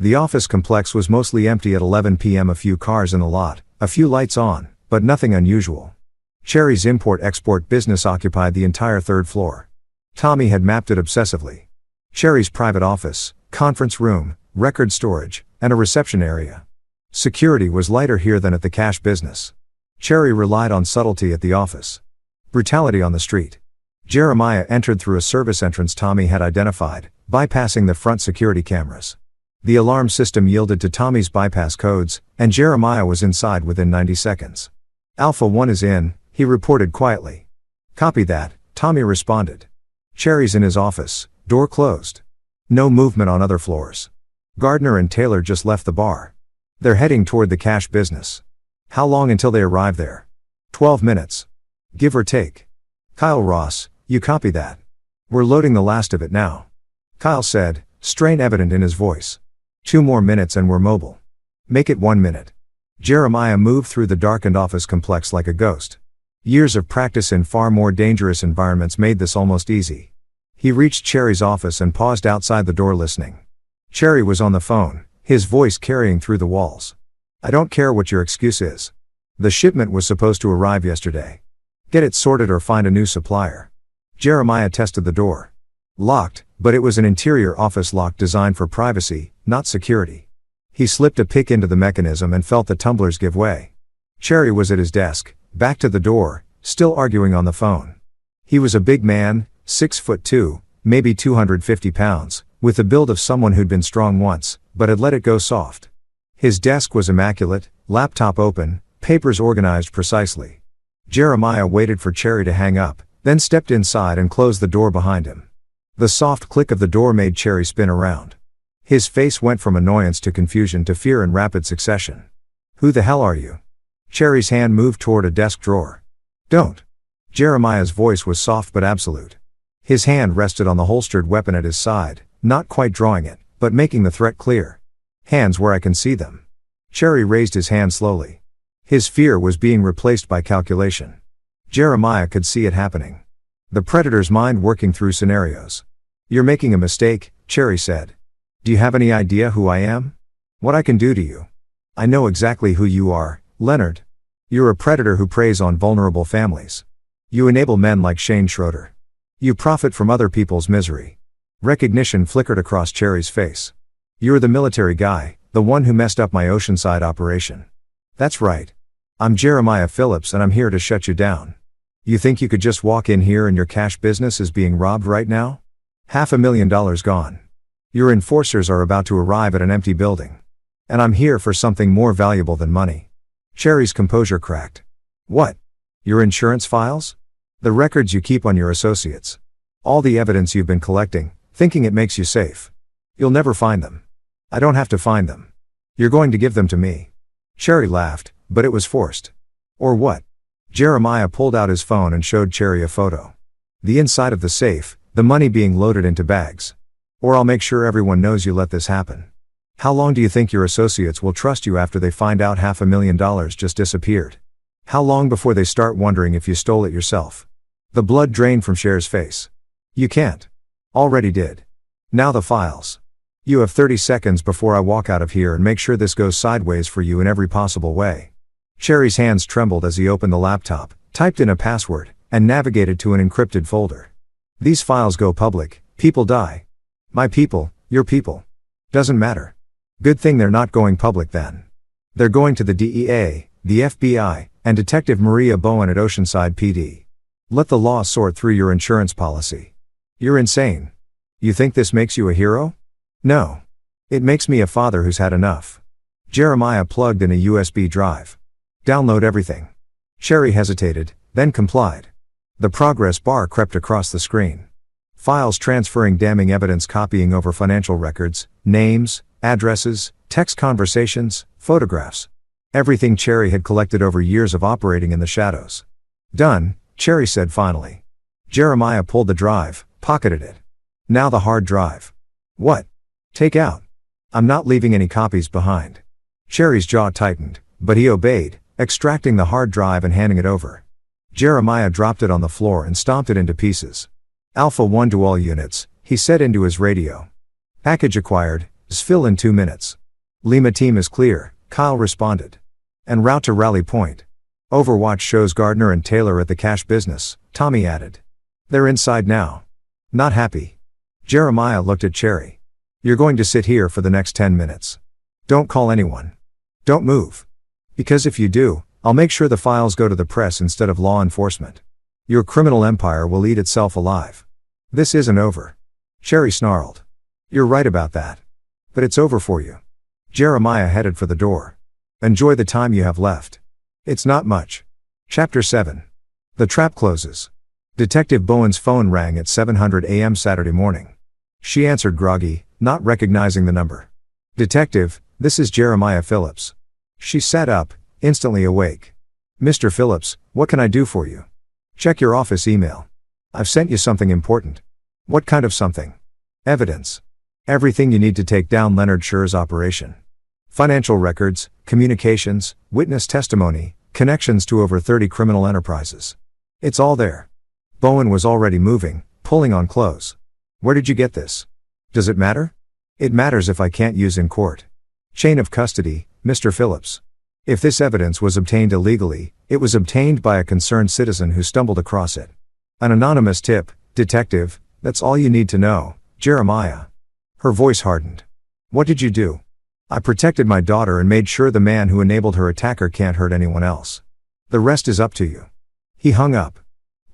The office complex was mostly empty at 11 p.m. A few cars in the lot, a few lights on, but nothing unusual. Cherry's import-export business occupied the entire 3rd floor. Tommy had mapped it obsessively. Cherry's private office, conference room, record storage, and a reception area. Security was lighter here than at the cash business. Cherry relied on subtlety at the office. Brutality on the street. Jeremiah entered through a service entrance Tommy had identified, bypassing the front security cameras. The alarm system yielded to Tommy's bypass codes, and Jeremiah was inside within 90 seconds. Alpha 1 is in, he reported quietly. Copy that, Tommy responded. Cherry's in his office, door closed. No movement on other floors. Gardner and Taylor just left the bar. They're heading toward the cash business. How long until they arrive there? 12 minutes. Give or take. Kyle Ross, you copy that? We're loading the last of it now. Kyle said, strain evident in his voice. 2 more minutes and we're mobile. Make it 1 minute. Jeremiah moved through the darkened office complex like a ghost. Years of practice in far more dangerous environments made this almost easy. He reached Cherry's office and paused outside the door listening. Cherry was on the phone, his voice carrying through the walls. I don't care what your excuse is. The shipment was supposed to arrive yesterday. Get it sorted or find a new supplier. Jeremiah tested the door. Locked, but it was an interior office lock designed for privacy, not security. He slipped a pick into the mechanism and felt the tumblers give way. Cherry was at his desk, back to the door, still arguing on the phone. He was a big man, 6'2", maybe 250 pounds, with the build of someone who'd been strong once, but had let it go soft. His desk was immaculate, laptop open, papers organized precisely. Jeremiah waited for Cherry to hang up, then stepped inside and closed the door behind him. The soft click of the door made Cherry spin around. His face went from annoyance to confusion to fear in rapid succession. Who the hell are you? Cherry's hand moved toward a desk drawer. Don't. Jeremiah's voice was soft but absolute. His hand rested on the holstered weapon at his side, not quite drawing it, but making the threat clear. Hands where I can see them. Cherry raised his hand slowly. His fear was being replaced by calculation. Jeremiah could see it happening. The predator's mind working through scenarios. You're making a mistake, Cherry said. Do you have any idea who I am? What I can do to you? I know exactly who you are, Leonard. You're a predator who preys on vulnerable families. You enable men like Shane Schroeder. You profit from other people's misery. Recognition flickered across Cherry's face. You're the military guy, the one who messed up my Oceanside operation. That's right. I'm Jeremiah Phillips and I'm here to shut you down. You think you could just walk in here and your cash business is being robbed right now? $500,000 gone. Your enforcers are about to arrive at an empty building. And I'm here for something more valuable than money. Cherry's composure cracked. What? Your insurance files? The records you keep on your associates. All the evidence you've been collecting, thinking it makes you safe. You'll never find them. I don't have to find them. You're going to give them to me. Cherry laughed, but it was forced. Or what? Jeremiah pulled out his phone and showed Cherry a photo. The inside of the safe, the money being loaded into bags. Or I'll make sure everyone knows you let this happen. How long do you think your associates will trust you after they find out $500,000 just disappeared? How long before they start wondering if you stole it yourself? The blood drained from Cher's face. You can't. Already did. Now the files. You have 30 seconds before I walk out of here and make sure this goes sideways for you in every possible way. Cherry's hands trembled as he opened the laptop, typed in a password, and navigated to an encrypted folder. These files go public, people die. My people, your people. Doesn't matter. Good thing they're not going public then. They're going to the DEA, the FBI, and Detective Maria Bowen at Oceanside PD. Let the law sort through your insurance policy. You're insane. You think this makes you a hero? No. It makes me a father who's had enough. Jeremiah plugged in a USB drive. Download everything. Cherry hesitated, then complied. The progress bar crept across the screen. Files transferring damning evidence copying over financial records, names, addresses, text conversations, photographs. Everything Cherry had collected over years of operating in the shadows. Done, Cherry said finally. Jeremiah pulled the drive, pocketed it. Now the hard drive. What? Take out. I'm not leaving any copies behind. Cherry's jaw tightened, but he obeyed, extracting the hard drive and handing it over. Jeremiah dropped it on the floor and stomped it into pieces. Alpha 1 to all units, he said into his radio. Package acquired, SFIL in 2 minutes. Lima team is clear, Kyle responded. En route to Rally Point. Overwatch shows Gardner and Taylor at the cash business, Tommy added. They're inside now. Not happy. Jeremiah looked at Cherry. You're going to sit here for the next 10 minutes. Don't call anyone. Don't move. Because if you do, I'll make sure the files go to the press instead of law enforcement. Your criminal empire will eat itself alive. This isn't over. Cherry snarled. You're right about that. But it's over for you. Jeremiah headed for the door. Enjoy the time you have left. It's not much. Chapter 7. The trap closes. Detective Bowen's phone rang at 7:00 a.m. Saturday morning. She answered groggy, not recognizing the number. Detective, this is Jeremiah Phillips. She sat up, instantly awake. Mr. Phillips, what can I do for you? Check your office email. I've sent you something important. What kind of something? Evidence. Everything you need to take down Leonard Scher's operation. Financial records, communications, witness testimony, connections to over 30 criminal enterprises. It's all there. Bowen was already moving, pulling on clothes. Where did you get this? Does it matter? It matters if I can't use in court. Chain of custody, Mr. Phillips. If this evidence was obtained illegally, it was obtained by a concerned citizen who stumbled across it. An anonymous tip, detective, that's all you need to know, Jeremiah. Her voice hardened. What did you do? I protected my daughter and made sure the man who enabled her attacker can't hurt anyone else. The rest is up to you. He hung up.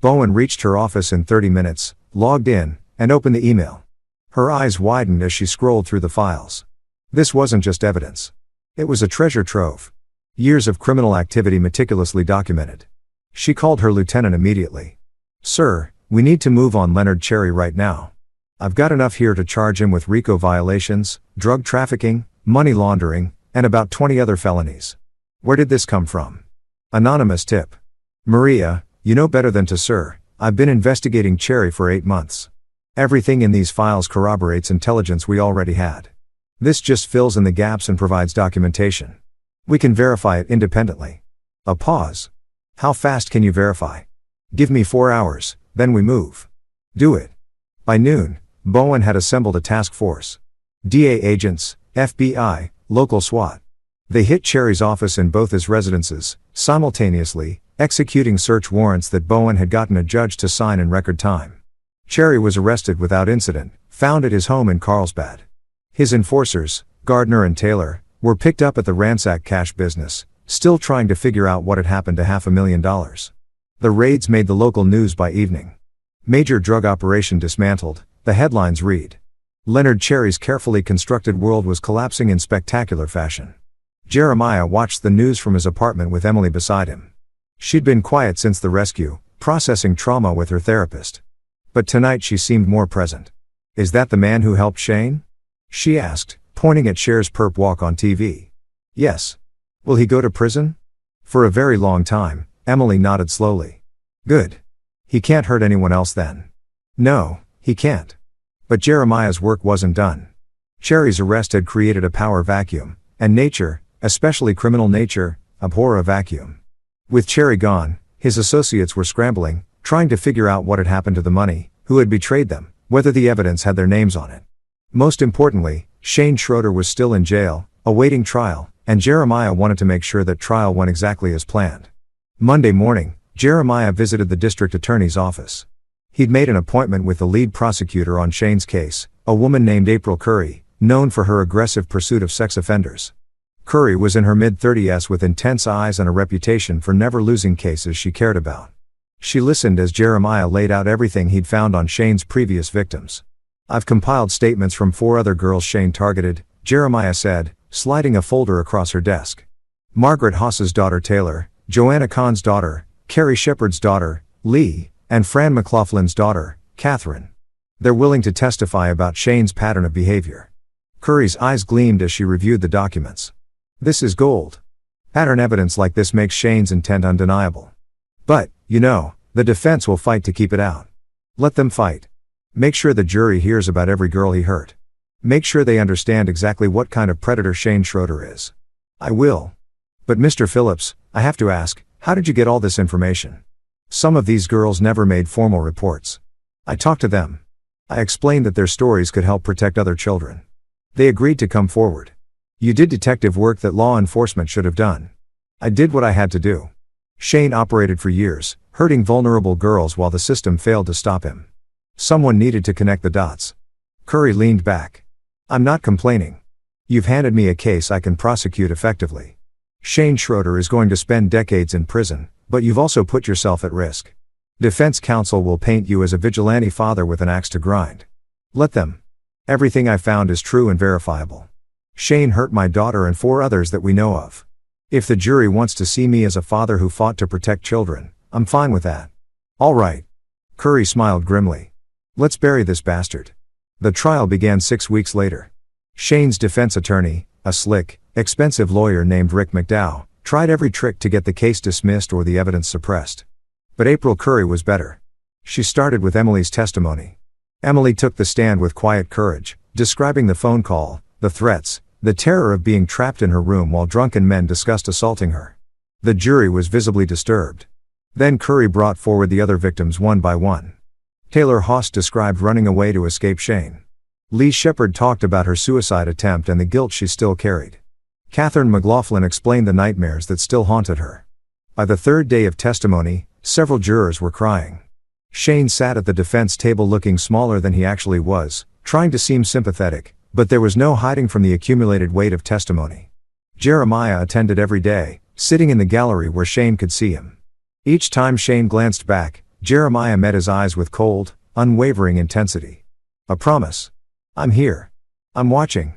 Bowen reached her office in 30 minutes, logged in, and opened the email. Her eyes widened as she scrolled through the files. This wasn't just evidence. It was a treasure trove. Years of criminal activity meticulously documented. She called her lieutenant immediately. Sir, we need to move on Leonard Cherry right now. I've got enough here to charge him with RICO violations, drug trafficking, money laundering, and about 20 other felonies. Where did this come from? Anonymous tip. Maria, you know better than to, sir. I've been investigating Cherry for 8 months. Everything in these files corroborates intelligence we already had. This just fills in the gaps and provides documentation. We can verify it independently. A pause. How fast can you verify? Give me 4 hours, then we move. Do it. By noon, Bowen had assembled a task force. DA agents, FBI, local SWAT. They hit Cherry's office in both his residences, simultaneously, executing search warrants that Bowen had gotten a judge to sign in record time. Cherry was arrested without incident, found at his home in Carlsbad. His enforcers, Gardner and Taylor, were picked up at the ransack cash business, still trying to figure out what had happened to $500,000. The raids made the local news by evening. Major drug operation dismantled, the headlines read. Leonard Cherry's carefully constructed world was collapsing in spectacular fashion. Jeremiah watched the news from his apartment with Emily beside him. She'd been quiet since the rescue, processing trauma with her therapist. But tonight she seemed more present. Is that the man who helped Shane? She asked, pointing at Cher's perp walk on TV. Yes. Will he go to prison? For a very long time, Emily nodded slowly. Good. He can't hurt anyone else then. No, he can't. But Jeremiah's work wasn't done. Cherry's arrest had created a power vacuum, and nature, especially criminal nature, abhor a vacuum. With Cherry gone, his associates were scrambling, trying to figure out what had happened to the money, who had betrayed them, whether the evidence had their names on it. Most importantly, Shane Schroeder was still in jail, awaiting trial, and Jeremiah wanted to make sure that trial went exactly as planned. Monday morning, Jeremiah visited the district attorney's office. He'd made an appointment with the lead prosecutor on Shane's case, a woman named April Curry, known for her aggressive pursuit of sex offenders. Curry was in her mid-30s with intense eyes and a reputation for never losing cases she cared about. She listened as Jeremiah laid out everything he'd found on Shane's previous victims. I've compiled statements from 4 other girls Shane targeted, Jeremiah said, sliding a folder across her desk. Margaret Haas's daughter Taylor, Joanna Kahn's daughter, Carrie Shepard's daughter, Lee, and Fran McLaughlin's daughter, Catherine. They're willing to testify about Shane's pattern of behavior. Curry's eyes gleamed as she reviewed the documents. This is gold. Pattern evidence like this makes Shane's intent undeniable. But, you know, the defense will fight to keep it out. Let them fight. Make sure the jury hears about every girl he hurt. Make sure they understand exactly what kind of predator Shane Schroeder is. I will. But Mr. Phillips, I have to ask, how did you get all this information? Some of these girls never made formal reports. I talked to them. I explained that their stories could help protect other children. They agreed to come forward. You did detective work that law enforcement should have done. I did what I had to do. Shane operated for years, hurting vulnerable girls while the system failed to stop him. Someone needed to connect the dots. Curry leaned back. I'm not complaining. You've handed me a case I can prosecute effectively. Shane Schroeder is going to spend decades in prison, but you've also put yourself at risk. Defense counsel will paint you as a vigilante father with an axe to grind. Let them. Everything I found is true and verifiable. Shane hurt my daughter and 4 others that we know of. If the jury wants to see me as a father who fought to protect children, I'm fine with that. All right. Curry smiled grimly. Let's bury this bastard. The trial began 6 weeks later. Shane's defense attorney, a slick, expensive lawyer named Rick McDowell, tried every trick to get the case dismissed or the evidence suppressed. But April Curry was better. She started with Emily's testimony. Emily took the stand with quiet courage, describing the phone call, the threats, the terror of being trapped in her room while drunken men discussed assaulting her. The jury was visibly disturbed. Then Curry brought forward the other victims one by one. Taylor Haas described running away to escape Shane. Lee Shepard talked about her suicide attempt and the guilt she still carried. Catherine McLaughlin explained the nightmares that still haunted her. By the third day of testimony, several jurors were crying. Shane sat at the defense table looking smaller than he actually was, trying to seem sympathetic, but there was no hiding from the accumulated weight of testimony. Jeremiah attended every day, sitting in the gallery where Shane could see him. Each time Shane glanced back, Jeremiah met his eyes with cold, unwavering intensity. A promise. I'm here. I'm watching.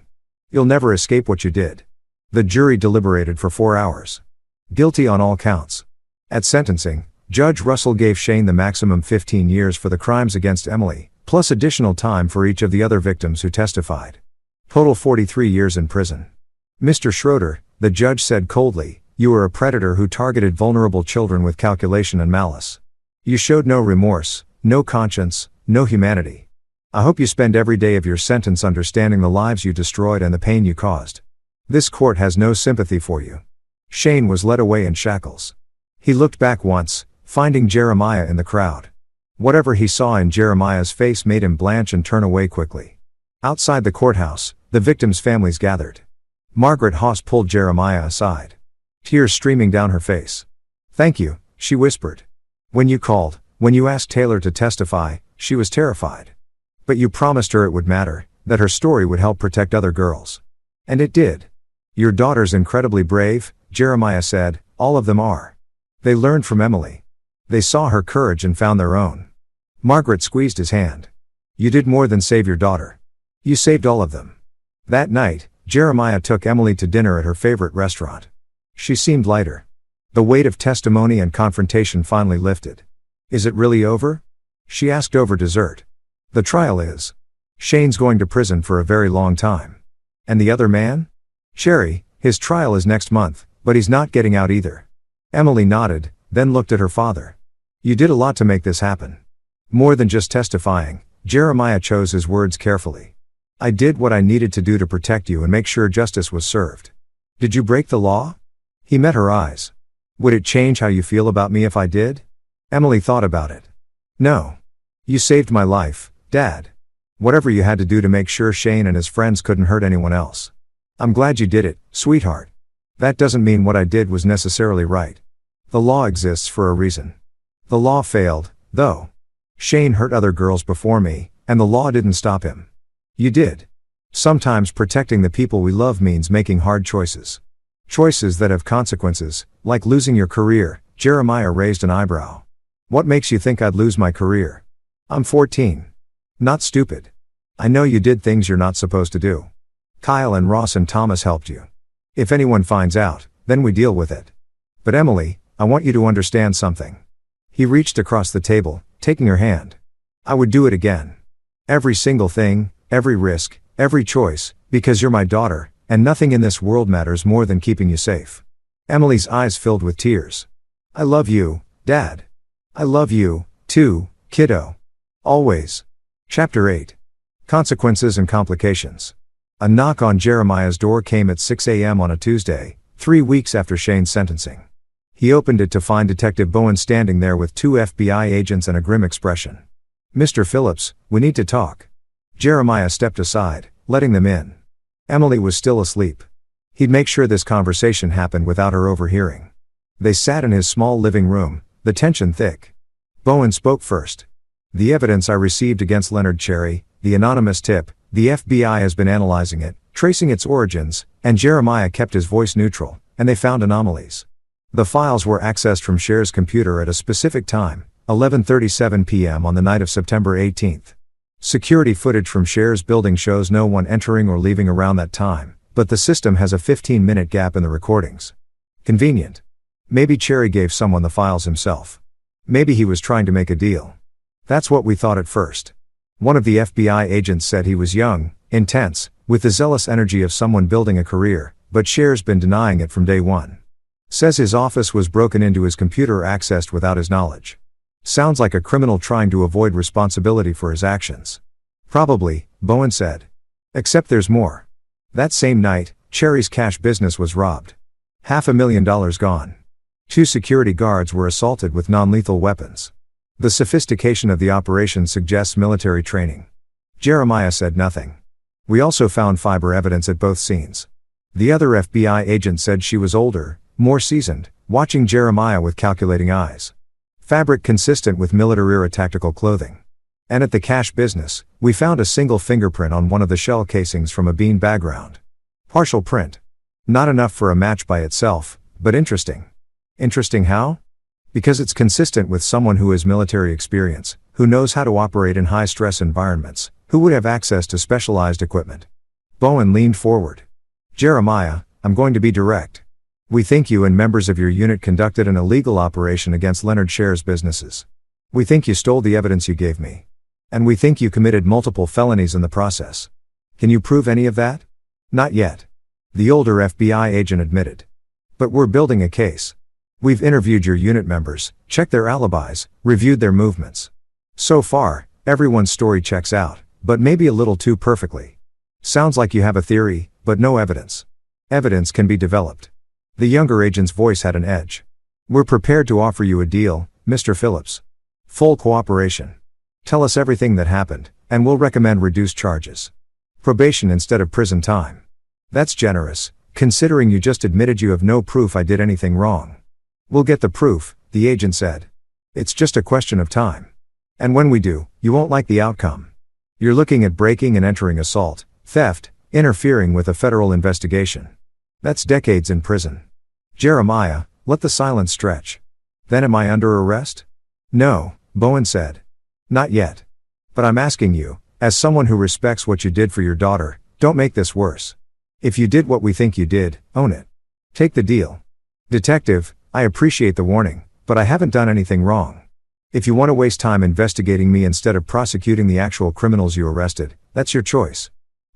You'll never escape what you did. The jury deliberated for 4 hours. Guilty on all counts. At sentencing, Judge Russell gave Shane the maximum 15 years for the crimes against Emily, plus additional time for each of the other victims who testified. Total 43 years in prison. Mr. Schroeder, the judge said coldly, you were a predator who targeted vulnerable children with calculation and malice. You showed no remorse, no conscience, no humanity. I hope you spend every day of your sentence understanding the lives you destroyed and the pain you caused. This court has no sympathy for you. Shane was led away in shackles. He looked back once, finding Jeremiah in the crowd. Whatever he saw in Jeremiah's face made him blanch and turn away quickly. Outside the courthouse, the victims' families gathered. Margaret Haas pulled Jeremiah aside. Tears streaming down her face. Thank you, she whispered. When you called, when you asked Taylor to testify, she was terrified. But you promised her it would matter, that her story would help protect other girls. And it did. Your daughter's incredibly brave, Jeremiah said, all of them are. They learned from Emily. They saw her courage and found their own. Margaret squeezed his hand. You did more than save your daughter. You saved all of them. That night, Jeremiah took Emily to dinner at her favorite restaurant. She seemed lighter. The weight of testimony and confrontation finally lifted. Is it really over? She asked over dessert. The trial is. Shane's going to prison for a very long time. And the other man? Cherry, his trial is next month, but he's not getting out either. Emily nodded, then looked at her father. You did a lot to make this happen. More than just testifying, Jeremiah chose his words carefully. I did what I needed to do to protect you and make sure justice was served. Did you break the law? He met her eyes. Would it change how you feel about me if I did? Emily thought about it. No. You saved my life, Dad. Whatever you had to do to make sure Shane and his friends couldn't hurt anyone else. I'm glad you did it, sweetheart. That doesn't mean what I did was necessarily right. The law exists for a reason. The law failed, though. Shane hurt other girls before me, and the law didn't stop him. You did. Sometimes protecting the people we love means making hard choices. Choices that have consequences, like losing your career. Jeremiah raised an eyebrow. What makes you think I'd lose my career? I'm 14. Not stupid. I know you did things you're not supposed to do. Kyle and Ross and Thomas helped you. If anyone finds out, then we deal with it. But Emily, I want you to understand something. He reached across the table, taking her hand. I would do it again. Every single thing, every risk, every choice, because you're my daughter, and nothing in this world matters more than keeping you safe. Emily's eyes filled with tears. I love you, Dad. I love you, too, kiddo. Always. Chapter 8. Consequences and Complications. A knock on Jeremiah's door came at 6 a.m. on a Tuesday, 3 weeks after Shane's sentencing. He opened it to find Detective Bowen standing there with 2 FBI agents and a grim expression. Mr. Phillips, we need to talk. Jeremiah stepped aside, letting them in. Emily was still asleep. He'd make sure this conversation happened without her overhearing. They sat in his small living room, the tension thick. Bowen spoke first. The evidence I received against Leonard Cherry, the anonymous tip, the FBI has been analyzing it, tracing its origins, and Jeremiah kept his voice neutral, and they found anomalies. The files were accessed from Cher's computer at a specific time, 11:37 p.m. on the night of September 18th. Security footage from Cher's building shows no one entering or leaving around that time, but the system has a 15-minute gap in the recordings. Convenient. Maybe Cherry gave someone the files himself. Maybe he was trying to make a deal. That's what we thought at first. One of the FBI agents said he was young, intense, with the zealous energy of someone building a career, but Cher's been denying it from day one. Says his office was broken into, his computer accessed without his knowledge. Sounds like a criminal trying to avoid responsibility for his actions. Probably, Bowen said. Except there's more. That same night, Cherry's cash business was robbed. $500,000 gone. 2 security guards were assaulted with non-lethal weapons. The sophistication of the operation suggests military training. Jeremiah said nothing. We also found fiber evidence at both scenes. The other FBI agent said she was older, more seasoned, watching Jeremiah with calculating eyes. Fabric consistent with military-era tactical clothing. And at the cash business, we found a single fingerprint on one of the shell casings from a bean background. Partial print. Not enough for a match by itself, but interesting. Interesting how? Because it's consistent with someone who has military experience, who knows how to operate in high-stress environments, who would have access to specialized equipment. Bowen leaned forward. Jeremiah, I'm going to be direct. We think you and members of your unit conducted an illegal operation against Leonard Scher's businesses. We think you stole the evidence you gave me. And we think you committed multiple felonies in the process. Can you prove any of that? Not yet. The older FBI agent admitted. But we're building a case. We've interviewed your unit members, checked their alibis, reviewed their movements. So far, everyone's story checks out, but maybe a little too perfectly. Sounds like you have a theory, but no evidence. Evidence can be developed. The younger agent's voice had an edge. We're prepared to offer you a deal, Mr. Phillips. Full cooperation. Tell us everything that happened, and we'll recommend reduced charges. Probation instead of prison time. That's generous, considering you just admitted you have no proof I did anything wrong. We'll get the proof, the agent said. It's just a question of time. And when we do, you won't like the outcome. You're looking at breaking and entering assault, theft, interfering with a federal investigation. That's decades in prison. Jeremiah, let the silence stretch. Then am I under arrest? No, Bowen said. Not yet. But I'm asking you, as someone who respects what you did for your daughter, don't make this worse. If you did what we think you did, own it. Take the deal. Detective, I appreciate the warning, but I haven't done anything wrong. If you want to waste time investigating me instead of prosecuting the actual criminals you arrested, that's your choice.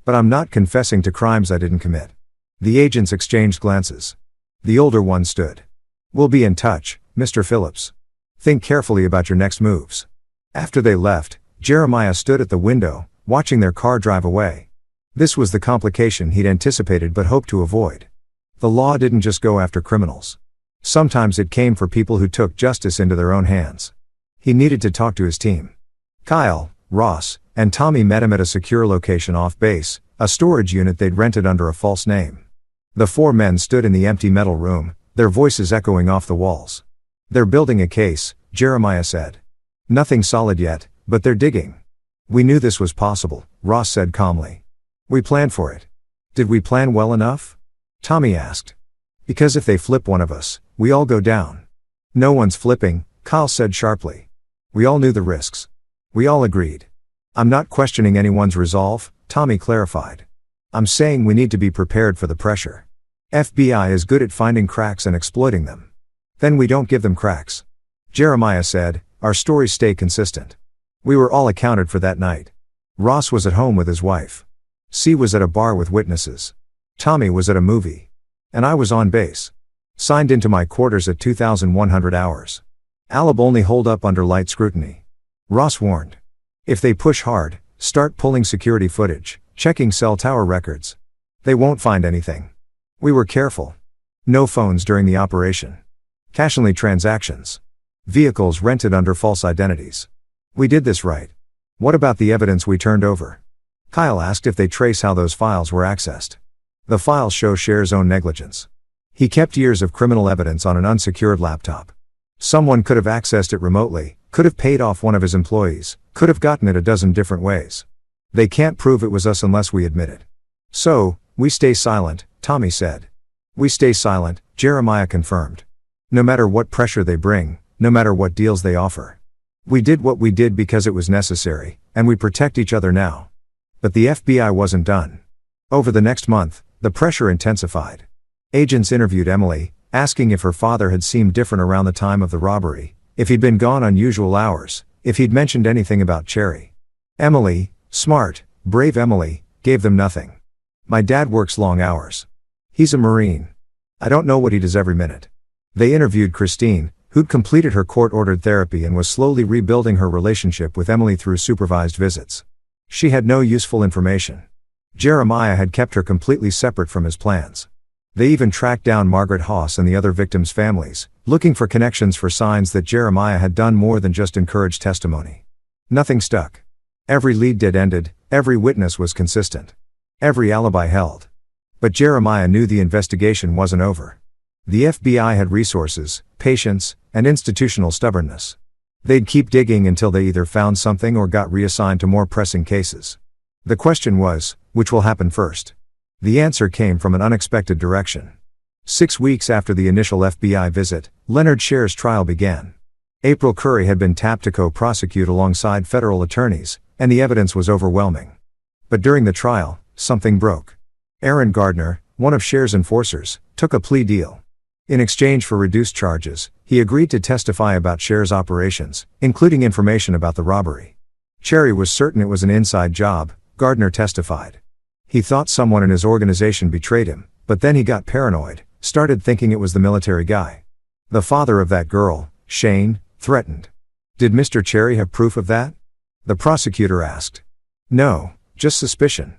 But I'm not confessing to crimes I didn't commit. The agents exchanged glances. The older one stood. We'll be in touch, Mr. Phillips. Think carefully about your next moves. After they left, Jeremiah stood at the window, watching their car drive away. This was the complication he'd anticipated but hoped to avoid. The law didn't just go after criminals. Sometimes it came for people who took justice into their own hands. He needed to talk to his team. Kyle, Ross, and Tommy met him at a secure location off base, a storage unit they'd rented under a false name. The four men stood in the empty metal room, their voices echoing off the walls. They're building a case, Jeremiah said. Nothing solid yet, but they're digging. We knew this was possible, Ross said calmly. We planned for it. Did we plan well enough? Tommy asked. Because if they flip one of us, we all go down. No one's flipping, Kyle said sharply. We all knew the risks. We all agreed. I'm not questioning anyone's resolve, Tommy clarified. I'm saying we need to be prepared for the pressure. FBI is good at finding cracks and exploiting them. Then we don't give them cracks. Jeremiah said, our stories stay consistent. We were all accounted for that night. Ross was at home with his wife. C was at a bar with witnesses. Tommy was at a movie. And I was on base. Signed into my quarters at 2,100 hours. Alib only hold up under light scrutiny. Ross warned. If they push hard, start pulling security footage, checking cell tower records. They won't find anything. We were careful. No phones during the operation. Cash-only transactions. Vehicles rented under false identities. We did this right. What about the evidence we turned over? Kyle asked if they trace how those files were accessed. The files show Scher's own negligence. He kept years of criminal evidence on an unsecured laptop. Someone could have accessed it remotely, could have paid off one of his employees, could have gotten it a dozen different ways. They can't prove it was us unless we admit it. So, we stay silent, Tommy said. We stay silent, Jeremiah confirmed. No matter what pressure they bring, no matter what deals they offer. We did what we did because it was necessary, and we protect each other now. But the FBI wasn't done. Over the next month, the pressure intensified. Agents interviewed Emily, asking if her father had seemed different around the time of the robbery, if he'd been gone unusual hours, if he'd mentioned anything about Cherry. Emily, smart, brave Emily, gave them nothing. My dad works long hours. He's a Marine. I don't know what he does every minute. They interviewed Christine, who'd completed her court-ordered therapy and was slowly rebuilding her relationship with Emily through supervised visits. She had no useful information. Jeremiah had kept her completely separate from his plans. They even tracked down Margaret Haas and the other victims' families, looking for connections for signs that Jeremiah had done more than just encourage testimony. Nothing stuck. Every lead dead-ended, every witness was consistent. Every alibi held. But Jeremiah knew the investigation wasn't over. The FBI had resources, patience, and institutional stubbornness. They'd keep digging until they either found something or got reassigned to more pressing cases. The question was, which will happen first? The answer came from an unexpected direction. 6 weeks after the initial FBI visit, Leonard Scher's trial began. April Curry had been tapped to co-prosecute alongside federal attorneys, and the evidence was overwhelming. But during the trial, something broke. Aaron Gardner, one of Scher's enforcers, took a plea deal. In exchange for reduced charges, he agreed to testify about Scher's operations, including information about the robbery. Cherry was certain it was an inside job, Gardner testified. He thought someone in his organization betrayed him, but then he got paranoid, started thinking it was the military guy. The father of that girl, Shane, threatened. Did Mr. Cherry have proof of that? The prosecutor asked. No, just suspicion.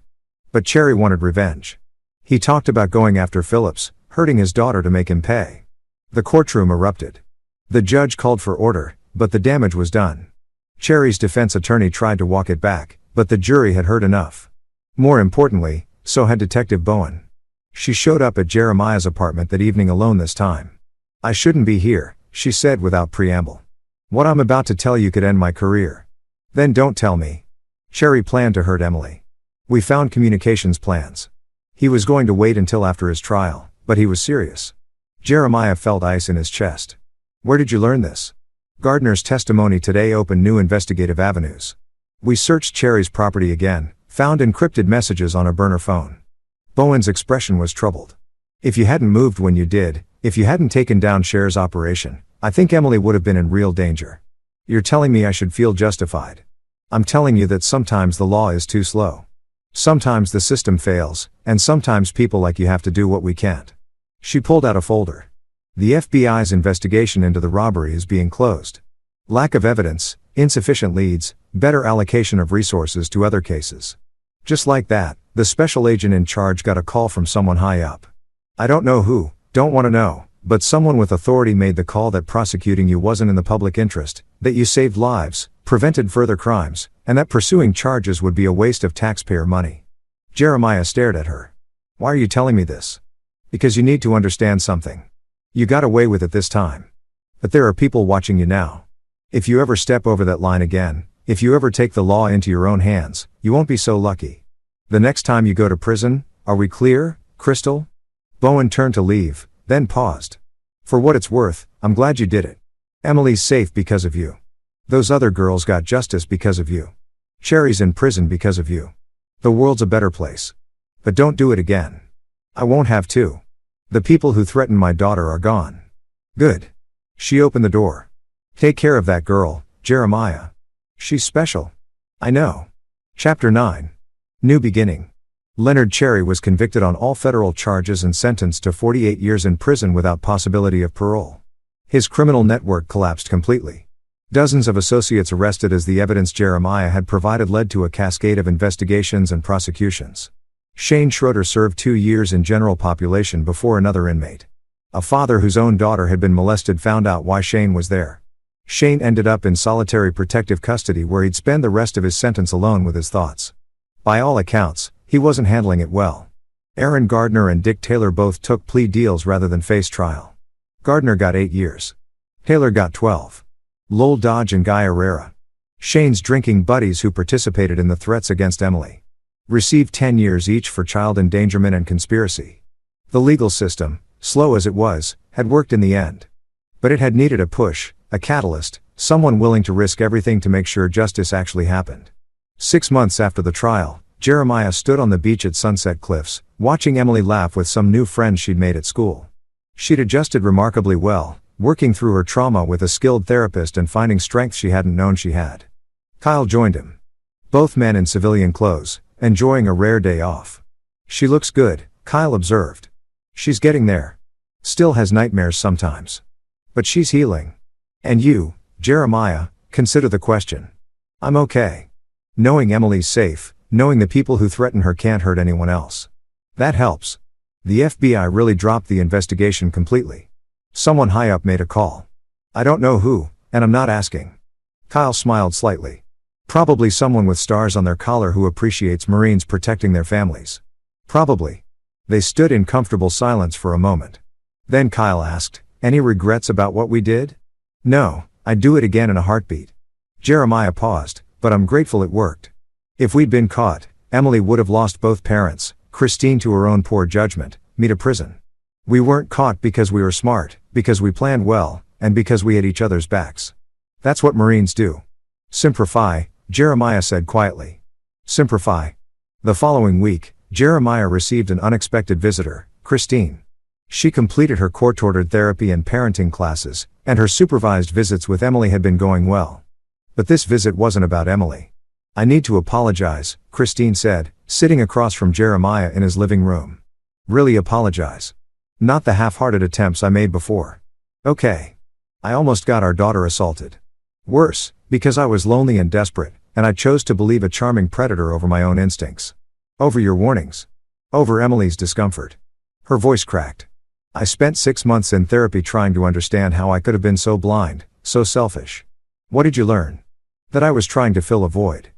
But Cherry wanted revenge. He talked about going after Phillips, hurting his daughter to make him pay. The courtroom erupted. The judge called for order, but the damage was done. Cherry's defense attorney tried to walk it back, but the jury had heard enough. More importantly, so had Detective Bowen. She showed up at Jeremiah's apartment that evening alone this time. I shouldn't be here, she said without preamble. What I'm about to tell you could end my career. Then don't tell me. Cherry planned to hurt Emily. We found communications plans. He was going to wait until after his trial, but he was serious. Jeremiah felt ice in his chest. Where did you learn this? Gardner's testimony today opened new investigative avenues. We searched Cherry's property again, found encrypted messages on a burner phone. Bowen's expression was troubled. If you hadn't moved when you did, if you hadn't taken down Scher's operation, I think Emily would have been in real danger. You're telling me I should feel justified. I'm telling you that sometimes the law is too slow. Sometimes the system fails, and sometimes people like you have to do what we can't. She pulled out a folder. The FBI's investigation into the robbery is being closed. Lack of evidence, insufficient leads, better allocation of resources to other cases. Just like that, the special agent in charge got a call from someone high up. I don't know who, don't want to know, but someone with authority made the call that prosecuting you wasn't in the public interest, that you saved lives, prevented further crimes, and that pursuing charges would be a waste of taxpayer money. Jeremiah stared at her. Why are you telling me this? Because you need to understand something. You got away with it this time. But there are people watching you now. If you ever step over that line again, if you ever take the law into your own hands, you won't be so lucky. The next time you go to prison, are we clear, Crystal? Bowen turned to leave, then paused. For what it's worth, I'm glad you did it. Emily's safe because of you. Those other girls got justice because of you. Cherry's in prison because of you. The world's a better place. But don't do it again. I won't have to. The people who threatened my daughter are gone. Good. She opened the door. Take care of that girl, Jeremiah. She's special. I know. Chapter 9. New beginning. Leonard Cherry was convicted on all federal charges and sentenced to 48 years in prison without possibility of parole. His criminal network collapsed completely. Dozens of associates arrested as the evidence Jeremiah had provided led to a cascade of investigations and prosecutions. Shane Schroeder served 2 years in general population before another inmate. A father whose own daughter had been molested found out why Shane was there. Shane ended up in solitary protective custody where he'd spend the rest of his sentence alone with his thoughts. By all accounts, he wasn't handling it well. Aaron Gardner and Dick Taylor both took plea deals rather than face trial. Gardner got 8 years. Taylor got 12. Lowell Dodge and Guy Herrera, Shane's drinking buddies who participated in the threats against Emily, received 10 years each for child endangerment and conspiracy. The legal system, slow as it was, had worked in the end. But it had needed a push, a catalyst, someone willing to risk everything to make sure justice actually happened. 6 months after the trial, Jeremiah stood on the beach at Sunset Cliffs, watching Emily laugh with some new friends she'd made at school. She'd adjusted remarkably well, working through her trauma with a skilled therapist and finding strength she hadn't known she had. Kyle joined him. Both men in civilian clothes, enjoying a rare day off. She looks good, Kyle observed. She's getting there. Still has nightmares sometimes. But she's healing. And you, Jeremiah, consider the question. I'm okay. Knowing Emily's safe, knowing the people who threaten her can't hurt anyone else. That helps. The FBI really dropped the investigation completely. Someone high up made a call. I don't know who, and I'm not asking. Kyle smiled slightly. Probably someone with stars on their collar who appreciates Marines protecting their families. Probably. They stood in comfortable silence for a moment. Then Kyle asked, any regrets about what we did? No, I'd do it again in a heartbeat. Jeremiah paused, but I'm grateful it worked. If we'd been caught, Emily would have lost both parents, Christine to her own poor judgment, me to prison. We weren't caught because we were smart, because we planned well, and because we had each other's backs. That's what Marines do. Simplify, Jeremiah said quietly. Simplify. The following week, Jeremiah received an unexpected visitor, Christine. She completed her court-ordered therapy and parenting classes, and her supervised visits with Emily had been going well. But this visit wasn't about Emily. I need to apologize, Christine said, sitting across from Jeremiah in his living room. Really apologize. Not the half-hearted attempts I made before. Okay. I almost got our daughter assaulted. Worse, because I was lonely and desperate, and I chose to believe a charming predator over my own instincts. Over your warnings. Over Emily's discomfort. Her voice cracked. I spent 6 months in therapy trying to understand how I could have been so blind, so selfish. What did you learn? That I was trying to fill a void.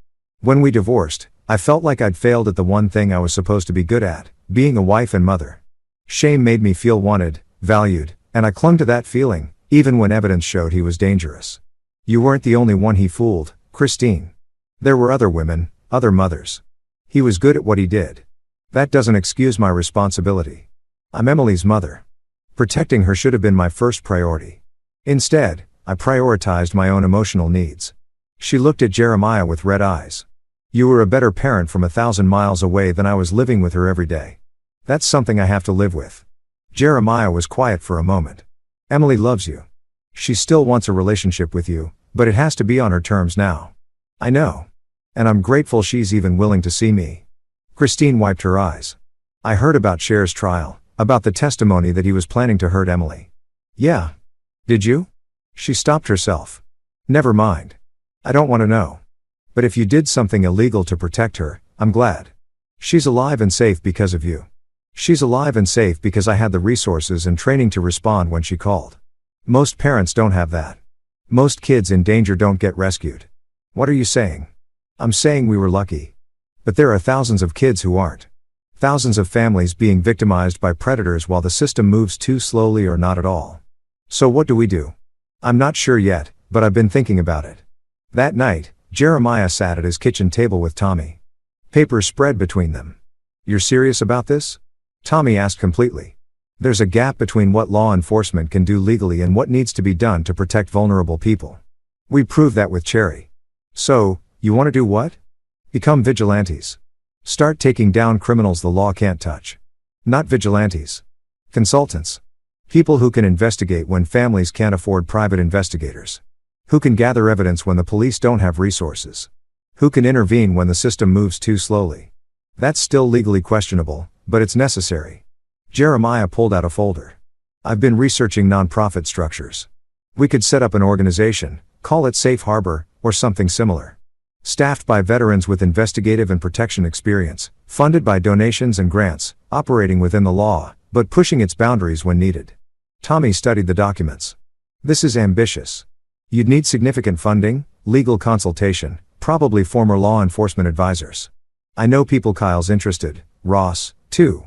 When we divorced, I felt like I'd failed at the one thing I was supposed to be good at, being a wife and mother. Shame made me feel wanted, valued, and I clung to that feeling, even when evidence showed he was dangerous. You weren't the only one he fooled, Christine. There were other women, other mothers. He was good at what he did. That doesn't excuse my responsibility. I'm Emily's mother. Protecting her should have been my first priority. Instead, I prioritized my own emotional needs. She looked at Jeremiah with red eyes. You were a better parent from 1,000 miles away than I was living with her every day. That's something I have to live with. Jeremiah was quiet for a moment. Emily loves you. She still wants a relationship with you, but it has to be on her terms now. I know. And I'm grateful she's even willing to see me. Christine wiped her eyes. I heard about Cher's trial, about the testimony that he was planning to hurt Emily. Yeah. Did you? She stopped herself. Never mind. I don't want to know. But if you did something illegal to protect her, I'm glad. She's alive and safe because of you. She's alive and safe because I had the resources and training to respond when she called. Most parents don't have that. Most kids in danger don't get rescued. What are you saying? I'm saying we were lucky. But there are thousands of kids who aren't. Thousands of families being victimized by predators while the system moves too slowly or not at all. So what do we do? I'm not sure yet, but I've been thinking about it. That night, Jeremiah sat at his kitchen table with Tommy. Papers spread between them. You're serious about this? Tommy asked completely. There's a gap between what law enforcement can do legally and what needs to be done to protect vulnerable people. We proved that with Cherry. So, you want to do what? Become vigilantes. Start taking down criminals the law can't touch. Not vigilantes. Consultants. People who can investigate when families can't afford private investigators. Who can gather evidence when the police don't have resources? Who can intervene when the system moves too slowly? That's still legally questionable, but it's necessary. Jeremiah pulled out a folder. I've been researching nonprofit structures. We could set up an organization, call it Safe Harbor, or something similar. Staffed by veterans with investigative and protection experience, funded by donations and grants, operating within the law, but pushing its boundaries when needed. Tommy studied the documents. This is ambitious. You'd need significant funding, legal consultation, probably former law enforcement advisors. I know people Kyle's interested, Ross, too.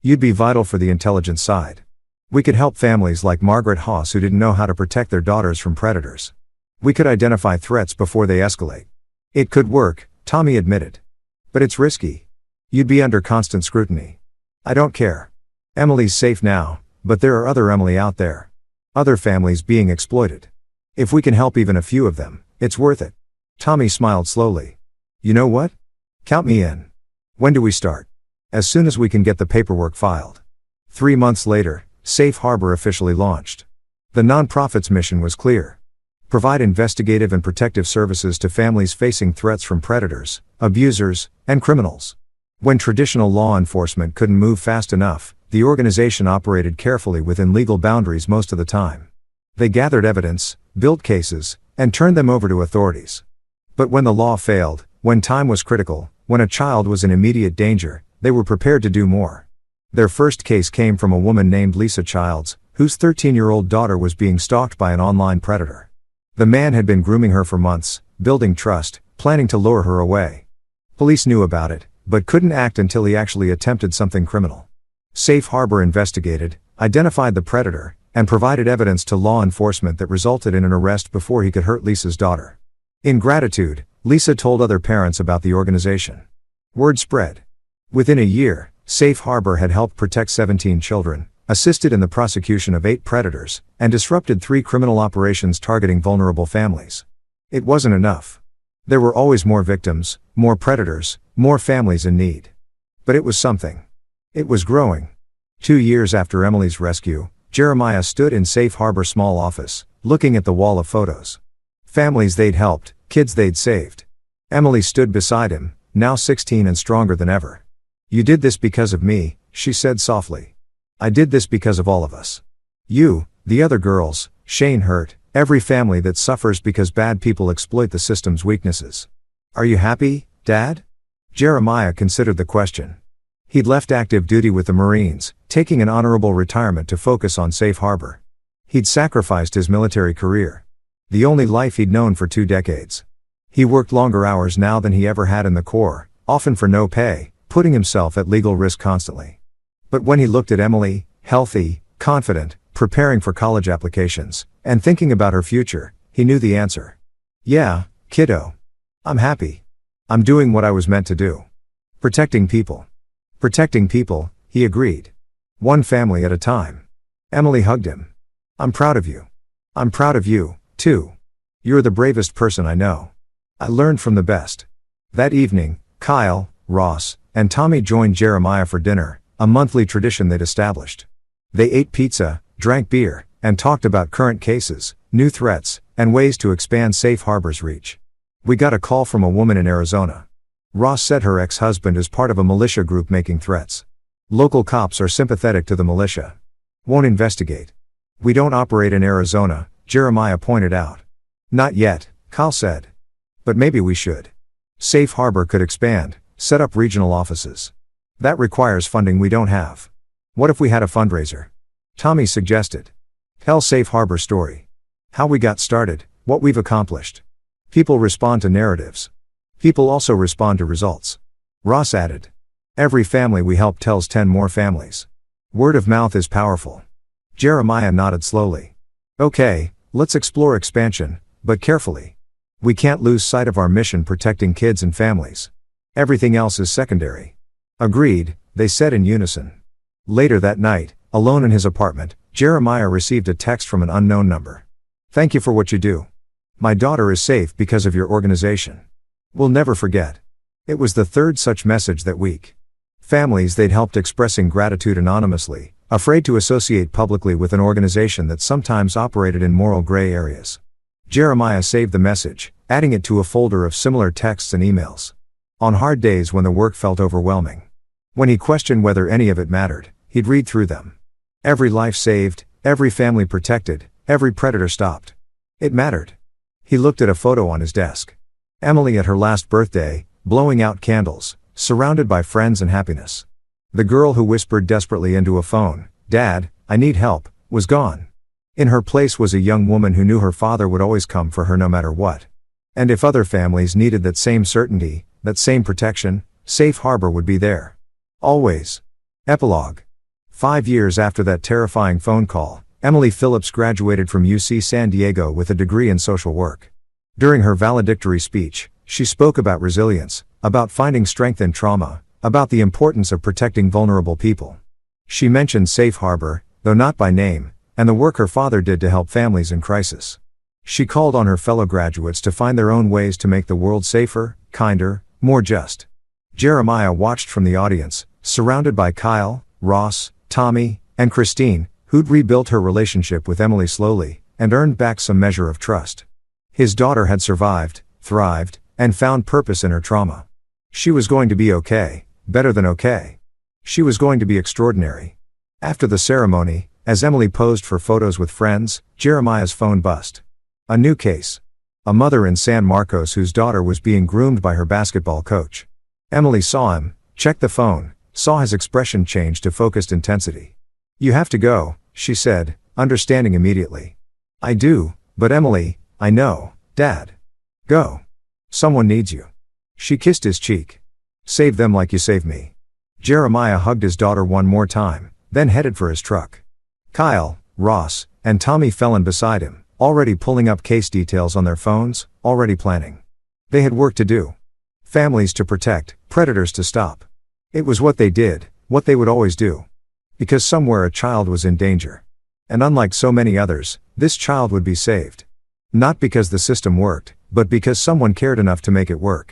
You'd be vital for the intelligence side. We could help families like Margaret Haas who didn't know how to protect their daughters from predators. We could identify threats before they escalate. It could work, Tommy admitted. But it's risky. You'd be under constant scrutiny. I don't care. Emily's safe now, but there are other Emily out there. Other families being exploited. If we can help even a few of them, it's worth it. Tommy smiled slowly. You know what? Count me in. When do we start? As soon as we can get the paperwork filed. 3 months later, Safe Harbor officially launched. The nonprofit's mission was clear. Provide investigative and protective services to families facing threats from predators, abusers, and criminals. When traditional law enforcement couldn't move fast enough, the organization operated carefully within legal boundaries most of the time. They gathered evidence, built cases, and turned them over to authorities. But when the law failed, when time was critical, when a child was in immediate danger, they were prepared to do more. Their first case came from a woman named Lisa Childs, whose 13-year-old daughter was being stalked by an online predator. The man had been grooming her for months, building trust, planning to lure her away. Police knew about it, but couldn't act until he actually attempted something criminal. Safe Harbor investigated, identified the predator, and provided evidence to law enforcement that resulted in an arrest before he could hurt Lisa's daughter. In gratitude, Lisa told other parents about the organization. Word spread. Within a year, Safe Harbor had helped protect 17 children, assisted in the prosecution of 8 predators, and disrupted 3 criminal operations targeting vulnerable families. It wasn't enough. There were always more victims, more predators, more families in need. But it was something. It was growing. 2 years after Emily's rescue, Jeremiah stood in Safe Harbor's small office, looking at the wall of photos. Families they'd helped, kids they'd saved. Emily stood beside him, now 16 and stronger than ever. "You did this because of me," she said softly. "I did this because of all of us. You, the other girls, Shane Hurt, every family that suffers because bad people exploit the system's weaknesses. Are you happy, Dad?" Jeremiah considered the question. He'd left active duty with the Marines, taking an honorable retirement to focus on Safe Harbor. He'd sacrificed his military career. The only life he'd known for 2 decades. He worked longer hours now than he ever had in the Corps, often for no pay, putting himself at legal risk constantly. But when he looked at Emily, healthy, confident, preparing for college applications, and thinking about her future, he knew the answer. "Yeah, kiddo. I'm happy. I'm doing what I was meant to do. Protecting people." "Protecting people," he agreed. "One family at a time." Emily hugged him. "I'm proud of you. I'm proud of you, too. You're the bravest person I know. I learned from the best." That evening, Kyle, Ross, and Tommy joined Jeremiah for dinner, a monthly tradition they'd established. They ate pizza, drank beer, and talked about current cases, new threats, and ways to expand Safe Harbor's reach. "We got a call from a woman in Arizona. Ross said her ex-husband is part of a militia group making threats. Local cops are sympathetic to the militia. Won't investigate. We don't operate in Arizona," Jeremiah pointed out. "Not yet," Kyle said. "But maybe we should. Safe Harbor could expand, set up regional offices. That requires funding we don't have. What if we had a fundraiser?" Tommy suggested. "Tell Safe Harbor's story. How we got started, what we've accomplished. People respond to narratives. People also respond to results." Ross added. "Every family we help tells 10 more families. Word of mouth is powerful." Jeremiah nodded slowly. "Okay, let's explore expansion, but carefully. We can't lose sight of our mission protecting kids and families. Everything else is secondary." "Agreed," they said in unison. Later that night, alone in his apartment, Jeremiah received a text from an unknown number. "Thank you for what you do. My daughter is safe because of your organization. We'll never forget." It was the 3rd such message that week. Families they'd helped expressing gratitude anonymously, afraid to associate publicly with an organization that sometimes operated in moral gray areas. Jeremiah saved the message, adding it to a folder of similar texts and emails. On hard days when the work felt overwhelming. When he questioned whether any of it mattered, he'd read through them. Every life saved, every family protected, every predator stopped. It mattered. He looked at a photo on his desk. Emily at her last birthday, blowing out candles, surrounded by friends and happiness. The girl who whispered desperately into a phone, "Dad, I need help," was gone. In her place was a young woman who knew her father would always come for her no matter what. And if other families needed that same certainty, that same protection, Safe Harbor would be there. Always. Epilogue. 5 years after that terrifying phone call, Emily Phillips graduated from UC San Diego with a degree in social work. During her valedictory speech, she spoke about resilience, about finding strength in trauma, about the importance of protecting vulnerable people. She mentioned Safe Harbor, though not by name, and the work her father did to help families in crisis. She called on her fellow graduates to find their own ways to make the world safer, kinder, more just. Jeremiah watched from the audience, surrounded by Kyle, Ross, Tommy, and Christine, who'd rebuilt her relationship with Emily slowly, and earned back some measure of trust. His daughter had survived, thrived, and found purpose in her trauma. She was going to be okay, better than okay. She was going to be extraordinary. After the ceremony, as Emily posed for photos with friends, Jeremiah's phone buzzed. A new case. A mother in San Marcos whose daughter was being groomed by her basketball coach. Emily saw him, checked the phone, saw his expression change to focused intensity. You have to go, she said, understanding immediately. I do, but Emily, I know, Dad. Go. Someone needs you. She kissed his cheek. Save them like you saved me. Jeremiah hugged his daughter one more time, then headed for his truck. Kyle, Ross, and Tommy fell in beside him, already pulling up case details on their phones, already planning. They had work to do. Families to protect, predators to stop. It was what they did, what they would always do. Because somewhere a child was in danger. And unlike so many others, this child would be saved. Not because the system worked, but because someone cared enough to make it work.